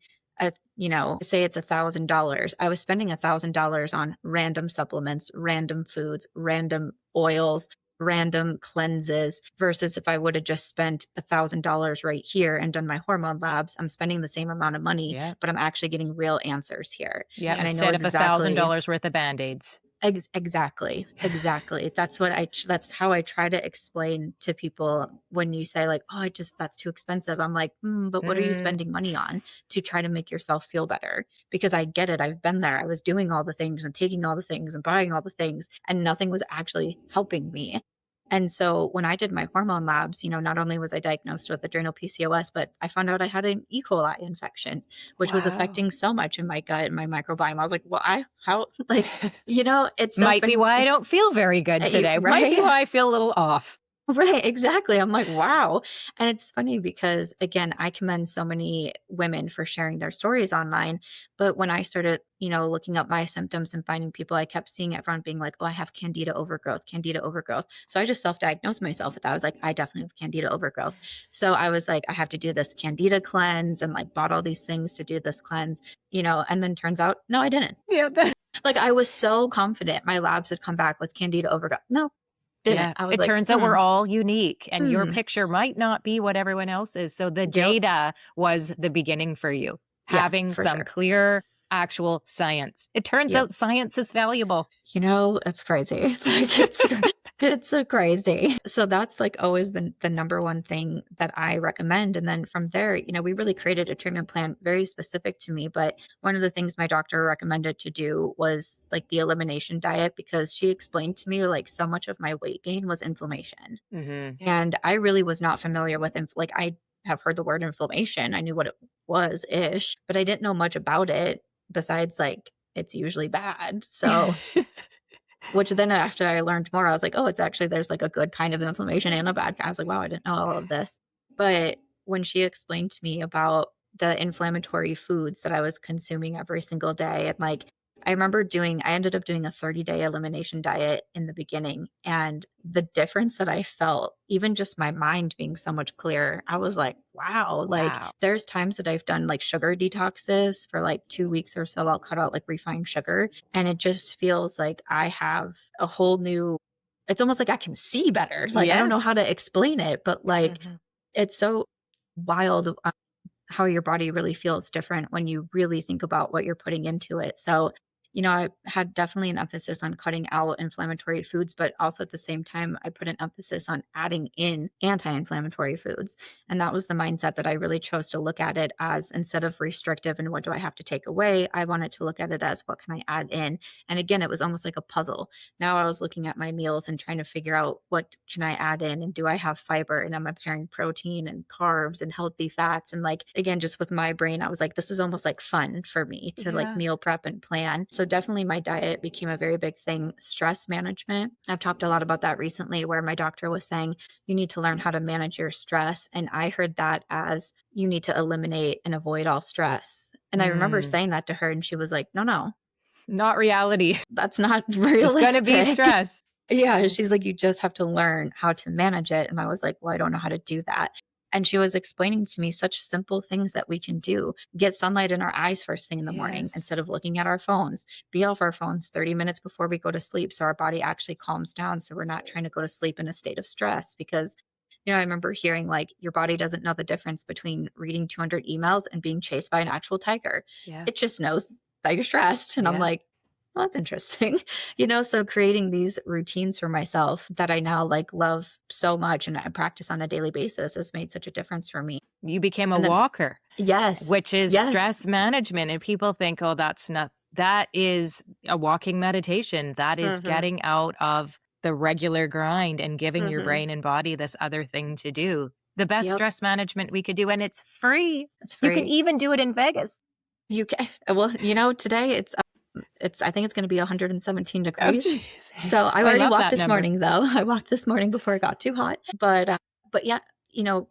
say it's $1,000. I was spending $1,000 on random supplements, random foods, random oils, random cleanses, versus if I would have just spent $1,000 right here and done my hormone labs, I'm spending the same amount of money, Yeah. but I'm actually getting real answers here. Yeah. And I know Instead of exactly. $1,000 worth of Band-Aids. Exactly. That's how I try to explain to people when you say like, oh, that's too expensive. I'm like, but what are you Mm, spending money on to try to make yourself feel better? Because I get it. I've been there. I was doing all the things and taking all the things and buying all the things, and nothing was actually helping me. And so when I did my hormone labs, not only was I diagnosed with adrenal PCOS, but I found out I had an E. coli infection, which was Wow. affecting so much in my gut and my microbiome. I was like, well, like, it's so might be funny. why I don't feel very good today. Might be Right? why I feel a little off. Right, exactly. I'm like, wow. And it's funny because, again, I commend so many women for sharing their stories online. But when I started, looking up my symptoms and finding people, I kept seeing everyone being like, oh, I have candida overgrowth, candida overgrowth. So I just self-diagnosed myself with that. I was like, I definitely have candida overgrowth. So I was like, I have to do this candida cleanse, and like bought all these things to do this cleanse, and then turns out, no, I didn't. Yeah. Like, I was so confident my labs would come back with candida overgrowth. No, didn't. Yeah. I was It like, turns out we're all unique and your hmm. picture might not be what everyone else is. So the Yep. data was the beginning for you, Yeah, having for some sure. clear, actual science. It turns Yep. out science is valuable. It's crazy. Like, it's so crazy. So that's like always the number one thing that I recommend. And then from there, we really created a treatment plan very specific to me. But one of the things my doctor recommended to do was like the elimination diet, because she explained to me like so much of my weight gain was inflammation. Mm-hmm. And I really was not familiar with like, I have heard the word inflammation. I knew what it was ish, but I didn't know much about it besides like it's usually bad. So which then after I learned more, I was like, oh, it's actually, there's like a good kind of inflammation and a bad kind. I was like, wow, I didn't know all of this. But when she explained to me about the inflammatory foods that I was consuming every single day, and like, I ended up doing a 30-day elimination diet in the beginning. And the difference that I felt, even just my mind being so much clearer, I was like, wow, like Wow. there's times that I've done like sugar detoxes for like 2 weeks or so. I'll cut out like refined sugar. And it just feels like I have a whole new, it's almost like I can see better. Like, I don't know how Yes. to explain it, but like, Mhm. it's so wild how your body really feels different when you really think about what you're putting into it. So, I had definitely an emphasis on cutting out inflammatory foods, but also at the same time, I put an emphasis on adding in anti inflammatory foods. And that was the mindset that I really chose to look at it as. Instead of restrictive and what do I have to take away, I wanted to look at it as what can I add in. And again, it was almost like a puzzle. Now I was looking at my meals and trying to figure out what can I add in, and do I have fiber, and am I pairing protein and carbs and healthy fats. And like, again, just with my brain, I was like, this is almost like fun for me to like Yeah. meal prep and plan. So definitely my diet became a very big thing. Stress management. I've talked a lot about that recently, where my doctor was saying you need to learn how to manage your stress. And I heard that as you need to eliminate and avoid all stress. And I remember saying that to her, and she was like, no, Not reality. that's not There's going to be realistic. stress. Yeah. She's like, you just have to learn how to manage it. And I was like, well, I don't know how to do that. And she was explaining to me such simple things that we can do. Get sunlight in our eyes first thing in the morning instead of looking at our phones. Be off our phones 30 minutes before we go to sleep so our body actually calms down. So we're not trying to go to sleep in a state of stress. Because, I remember hearing like your body doesn't know the difference between reading 200 emails and being chased by an actual tiger. Yeah. It just knows that you're stressed. And I'm like, well, that's interesting. So creating these routines for myself that I now like love so much and I practice on a daily basis has made such a difference for me. You became a walker. Yes. Which is Yes. stress management. And people think, oh, that is a walking meditation. That is getting out of the regular grind and giving your brain and body this other thing to do. The best stress management we could do. And it's free. It's free. You can even do it in Vegas. You can. Well, today I think it's going to be 117 degrees. Oh, so I already walked this number. morning though. I walked this morning before it got too hot. But yeah,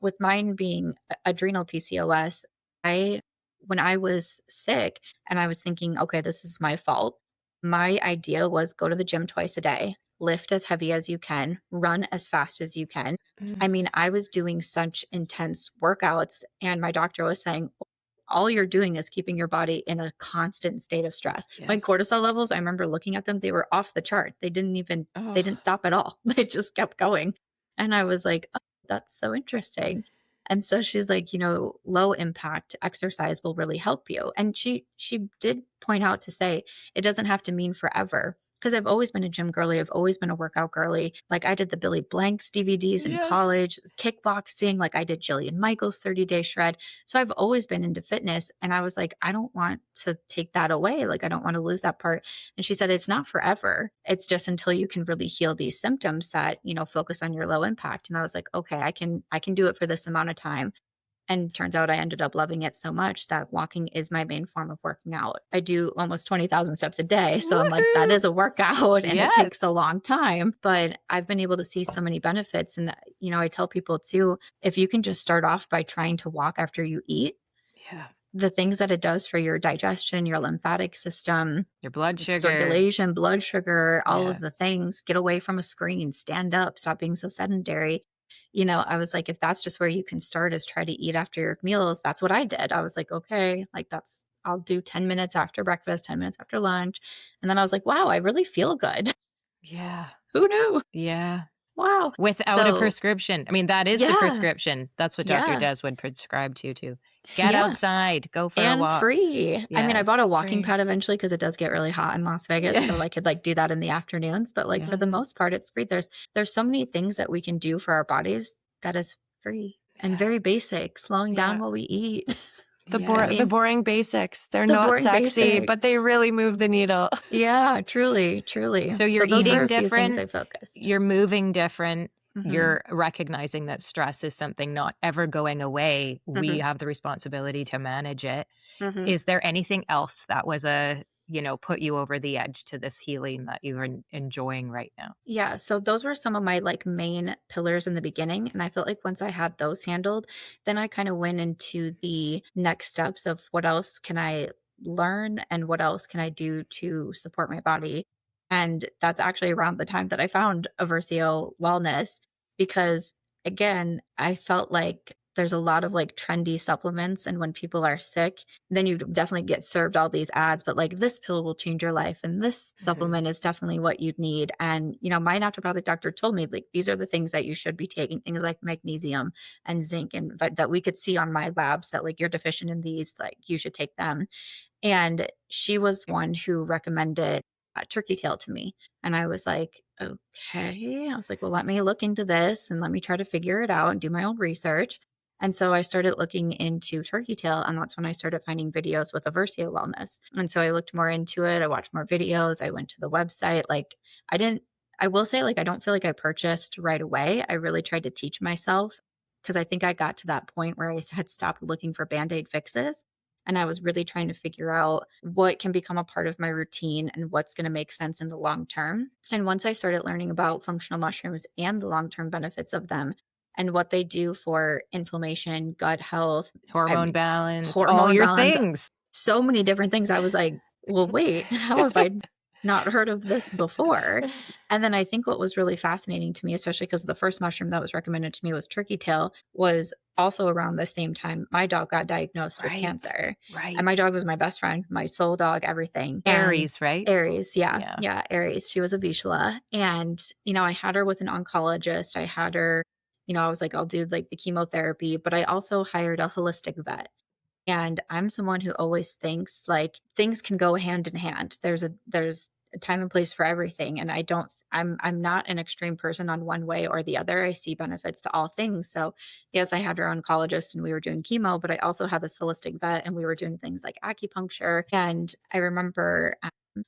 with mine being adrenal PCOS, when I was sick and I was thinking, okay, this is my fault. My idea was go to the gym twice a day, lift as heavy as you can, run as fast as you can. I mean, I was doing such intense workouts and my doctor was saying, all you're doing is keeping your body in a constant state of stress. My cortisol levels, I remember looking at them, they were off the chart. They didn't stop at all. They just kept going. And I was like, oh, that's so interesting. And so she's like, low impact exercise will really help you. And she did point out to say, it doesn't have to mean forever. Because I've always been a gym girly. I've always been a workout girly. Like I did the Billy Blanks DVDs in college, kickboxing. Like I did Jillian Michaels 30-day shred. So I've always been into fitness. And I was like, I don't want to take that away. Like I don't want to lose that part. And she said, it's not forever. It's just until you can really heal these symptoms that, focus on your low impact. And I was like, okay, I can do it for this amount of time. And turns out I ended up loving it so much that walking is my main form of working out. I do almost 20,000 steps a day. So I'm like, that is a workout and it takes a long time. But I've been able to see so many benefits. And, I tell people too, if you can just start off by trying to walk after you eat, the things that it does for your digestion, your lymphatic system, your blood sugar, circulation, blood sugar, all of the things, get away from a screen, stand up, stop being so sedentary. I was like, if that's just where you can start is try to eat after your meals, that's what I did. I was like, okay, like I'll do 10 minutes after breakfast, 10 minutes after lunch. And then I was like, wow, I really feel good. Yeah. Who knew? Yeah. Wow. Without a prescription. I mean, that is the prescription. That's what Dr. Des would prescribe to you too. Get outside, go for a walk. And free. Yes, I mean, I bought a walking pad eventually because it does get really hot in Las Vegas. So I could like do that in the afternoons. But like for the most part, it's free. There's so many things that we can do for our bodies that is free and very basic. Slowing down while we eat. The boring basics. They're not sexy, but they really move the needle. Yeah, truly, truly. So you're eating different. I focused. You're moving different. You're recognizing that stress is something not ever going away. We have the responsibility to manage it. Is there anything else that was put you over the edge to this healing that you're enjoying right now? Yeah. So those were some of my like main pillars in the beginning. And I felt like once I had those handled, then I kind of went into the next steps of what else can I learn and what else can I do to support my body. And that's actually around the time that I found Aversio Wellness, because again, I felt like there's a lot of like trendy supplements. And when people are sick, then you definitely get served all these ads, but like this pill will change your life. And this supplement is definitely what you'd need. And, my naturopathic doctor told me like, these are the things that you should be taking, things like magnesium and zinc, and that we could see on my labs that like you're deficient in these, like you should take them. And she was one who recommended turkey tail to me. And I was like, okay. I was like, well, let me look into this and let me try to figure it out and do my own research. And so I started looking into turkey tail, and that's when I started finding videos with Aversio Wellness. And so I looked more into it. I watched more videos. I went to the website. Like I will say, like, I don't feel like I purchased right away. I really tried to teach myself because I think I got to that point where I had stopped looking for Band-Aid fixes. And I was really trying to figure out what can become a part of my routine and what's going to make sense in the long term. And once I started learning about functional mushrooms and the long term benefits of them and what they do for inflammation, gut health, Hormone I'm balance, all hormone your balance, things. so many different things. I was like, well, wait, how have I not heard of this before? And then I think what was really fascinating to me, especially because the first mushroom that was recommended to me was turkey tail, was also around the same time my dog got diagnosed with Right. cancer. Right. And my dog was my best friend, my soul dog, everything. Aries, right? Aries, yeah. Yeah. Yeah, Aries. She was a Vizsla. And, I had her with an oncologist. I had her, I was like, I'll do like the chemotherapy, but I also hired a holistic vet. And I'm someone who always thinks like things can go hand in hand. There's a time and place for everything. And I'm not an extreme person on one way or the other. I see benefits to all things. So yes, I had our oncologist and we were doing chemo, but I also had this holistic vet and we were doing things like acupuncture. And I remember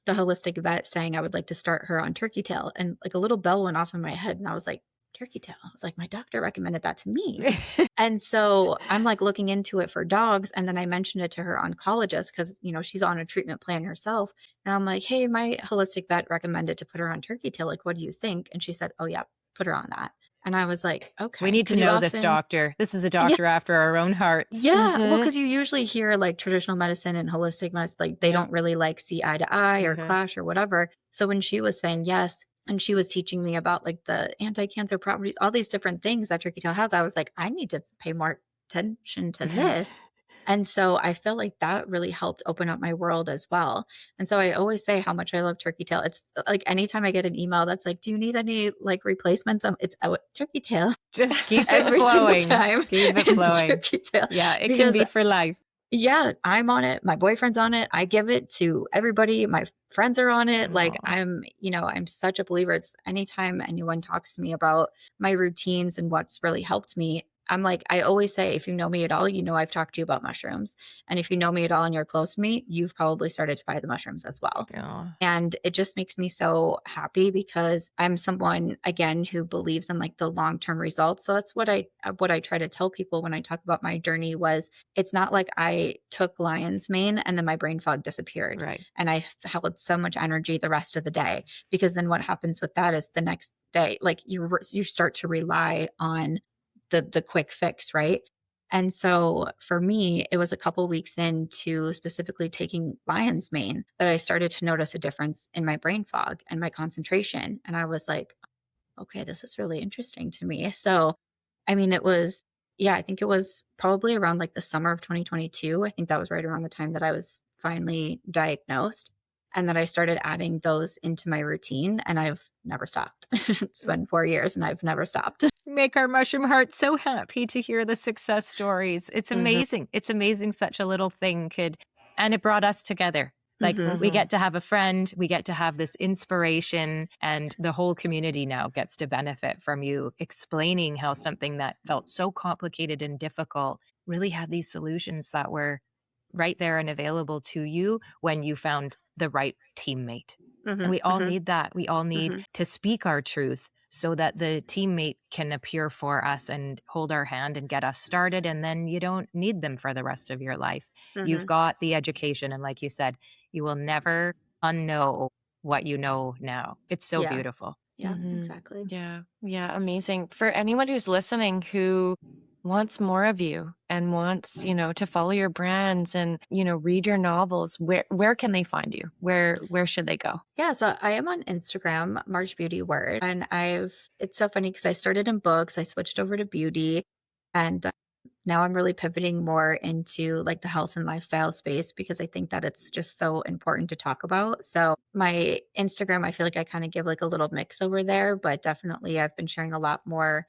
the holistic vet saying I would like to start her on turkey tail. And like a little bell went off in my head and I was like, turkey tail. I was like, my doctor recommended that to me. And so I'm like looking into it for dogs. And then I mentioned it to her oncologist because, she's on a treatment plan herself. And I'm like, hey, my holistic vet recommended to put her on turkey tail. Like, what do you think? And she said, oh, yeah, put her on that. And I was like, okay. We need to 'Cause you know this often- doctor. This is a Yeah. doctor after our own hearts. Yeah. Well, Mhm. because you usually hear like traditional medicine and holistic medicine, like they Yeah. don't really like see eye to eye or Mhm. clash or whatever. So when she was saying yes, and she was teaching me about like the anti-cancer properties, all these different things that turkey tail has, I was like, I need to pay more attention to this. And so I feel like that really helped open up my world as well. And so I always say how much I love turkey tail. It's like anytime I get an email that's like, do you need any like replacements? It's turkey tail. Just keep it Every flowing. single time. Keep it It's flowing. turkey tail. Yeah, it can Because be for life. yeah, I'm on it. My boyfriend's on it. I give it to everybody. My friends are on it. Like Aw. I'm such a believer. It's anytime anyone talks to me about my routines and what's really helped me, I'm like, I always say, if you know me at all, I've talked to you about mushrooms. And if you know me at all and you're close to me, you've probably started to buy the mushrooms as well. Aw. And it just makes me so happy because I'm someone again who believes in like the long-term results. So that's what I try to tell people when I talk about my journey was it's not like I took lion's mane and then my brain fog disappeared Right. and I held so much energy the rest of the day, because then what happens with that is the next day like you start to rely on the quick fix, right? And so for me, it was a couple weeks into specifically taking lion's mane that I started to notice a difference in my brain fog and my concentration. And I was like, okay, this is really interesting to me. So, I mean, I think it was probably around like the summer of 2022. I think that was right around the time that I was finally diagnosed. And that I started adding those into my routine and I've never stopped. It's been 4 years and I've never stopped. Make our mushroom heart so happy to hear the success stories. It's Mhm. amazing. It's amazing such a little thing could, and it brought us together. Like Mhm. we get to have a friend, we get to have this inspiration, and the whole community now gets to benefit from you explaining how something that felt so complicated and difficult really had these solutions that were right there and available to you when you found the right teammate. And Mhm. we all Mhm. need that. We all need Mhm. to speak our truth so that the teammate can appear for us and hold our hand and get us started. And then you don't need them for the rest of your life. You've Mhm. got the education. And like you said, you will never unknow what you know now. It's so Yeah. beautiful. Yeah, Mhm. exactly. Yeah. Yeah. Amazing. For anyone who's listening who wants more of you and wants, to follow your brands and, read your novels, where can they find you? Where should they go? Yeah, so I am on Instagram, March Beauty Word, and it's so funny because I started in books, I switched over to beauty, and now I'm really pivoting more into like the health and lifestyle space because I think that it's just so important to talk about. So my Instagram, I feel like I kind of give like a little mix over there, but definitely I've been sharing a lot more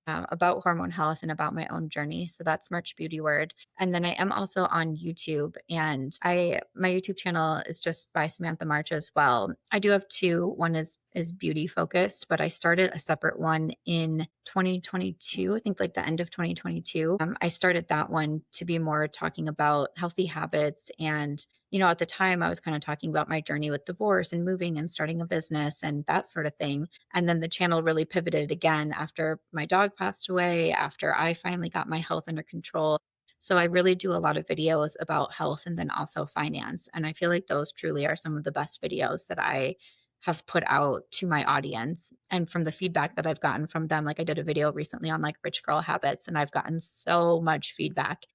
about hormone health and about my own journey. So that's March Beauty Word. And then I am also on YouTube, and my YouTube channel is just By Samantha March as well. I do have two. One is beauty focused, but I started a separate one in 2022. I think like the end of 2022. I started that one to be more talking about healthy habits. And at the time I was kind of talking about my journey with divorce and moving and starting a business and that sort of thing. And then the channel really pivoted again after my dog passed away, after I finally got my health under control. So I really do a lot of videos about health and then also finance. And I feel like those truly are some of the best videos that I have put out to my audience. And from the feedback that I've gotten from them, like I did a video recently on like rich girl habits, and I've gotten so much feedback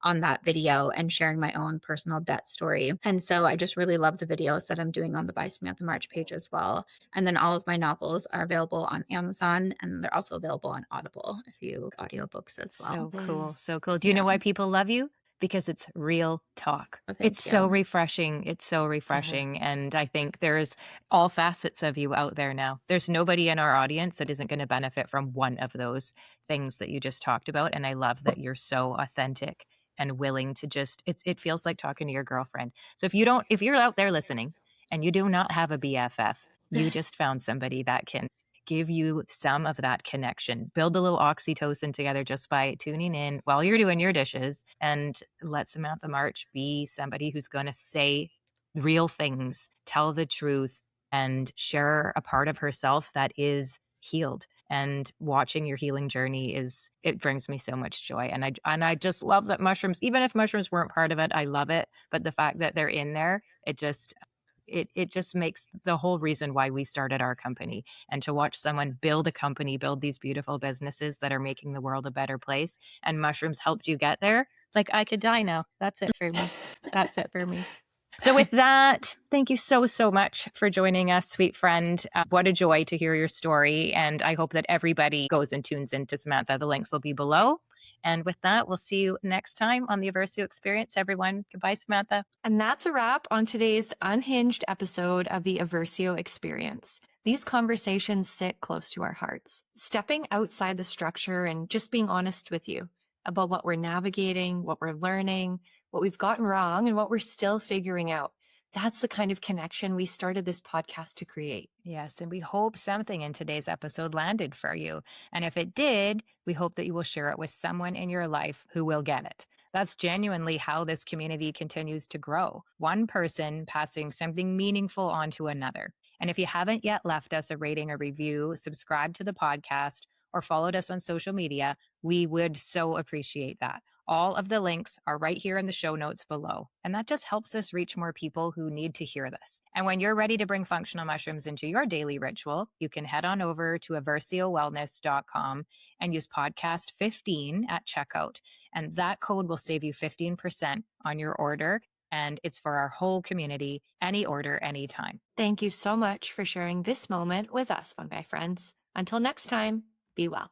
on that video and sharing my own personal debt story. And so I just really love the videos that I'm doing on the By Samantha March page as well. And then all of my novels are available on Amazon, and they're also available on Audible if you audiobooks as well. So cool. So cool. Do you know why people love you? Because it's real talk. Oh, thank It's so you. refreshing. It's so refreshing. And I think there's all facets of you out there now. There's nobody in our audience that isn't going to benefit from one of those things that you just talked about. And I love that you're so authentic and willing to just, it feels like talking to your girlfriend. So if you're out there listening and you do not have a BFF, you just found somebody that can give you some of that connection. Build a little oxytocin together just by tuning in while you're doing your dishes, and let Samantha March be somebody who's going to say real things, tell the truth, and share a part of herself that is healed. And watching your healing journey it brings me so much joy. And I just love that mushrooms, even if mushrooms weren't part of it, I love it. But the fact that they're in there, it just makes the whole reason why we started our company. And to watch someone build a company, build these beautiful businesses that are making the world a better place, and mushrooms helped you get there, like I could die now. That's it for me. That's it for me. So with that, thank you so, so much for joining us, sweet friend. What a joy to hear your story. And I hope that everybody goes and tunes into Samantha. The links will be below. And with that, we'll see you next time on the Aversio Experience, everyone. Goodbye, Samantha. And that's a wrap on today's unhinged episode of the Aversio Experience. These conversations sit close to our hearts. Stepping outside the structure and just being honest with you about what we're navigating, what we're learning, what we've gotten wrong, and what we're still figuring out. That's the kind of connection we started this podcast to create. Yes, and we hope something in today's episode landed for you. And if it did, we hope that you will share it with someone in your life who will get it. That's genuinely how this community continues to grow. One person passing something meaningful on to another. And if you haven't yet left us a rating or review, subscribe to the podcast, or followed us on social media, we would so appreciate that. All of the links are right here in the show notes below. And that just helps us reach more people who need to hear this. And when you're ready to bring functional mushrooms into your daily ritual, you can head on over to aversiowellness.com and use podcast 15 at checkout. And that code will save you 15% on your order. And it's for our whole community, any order, anytime. Thank you so much for sharing this moment with us, fungi friends. Until next time, be well.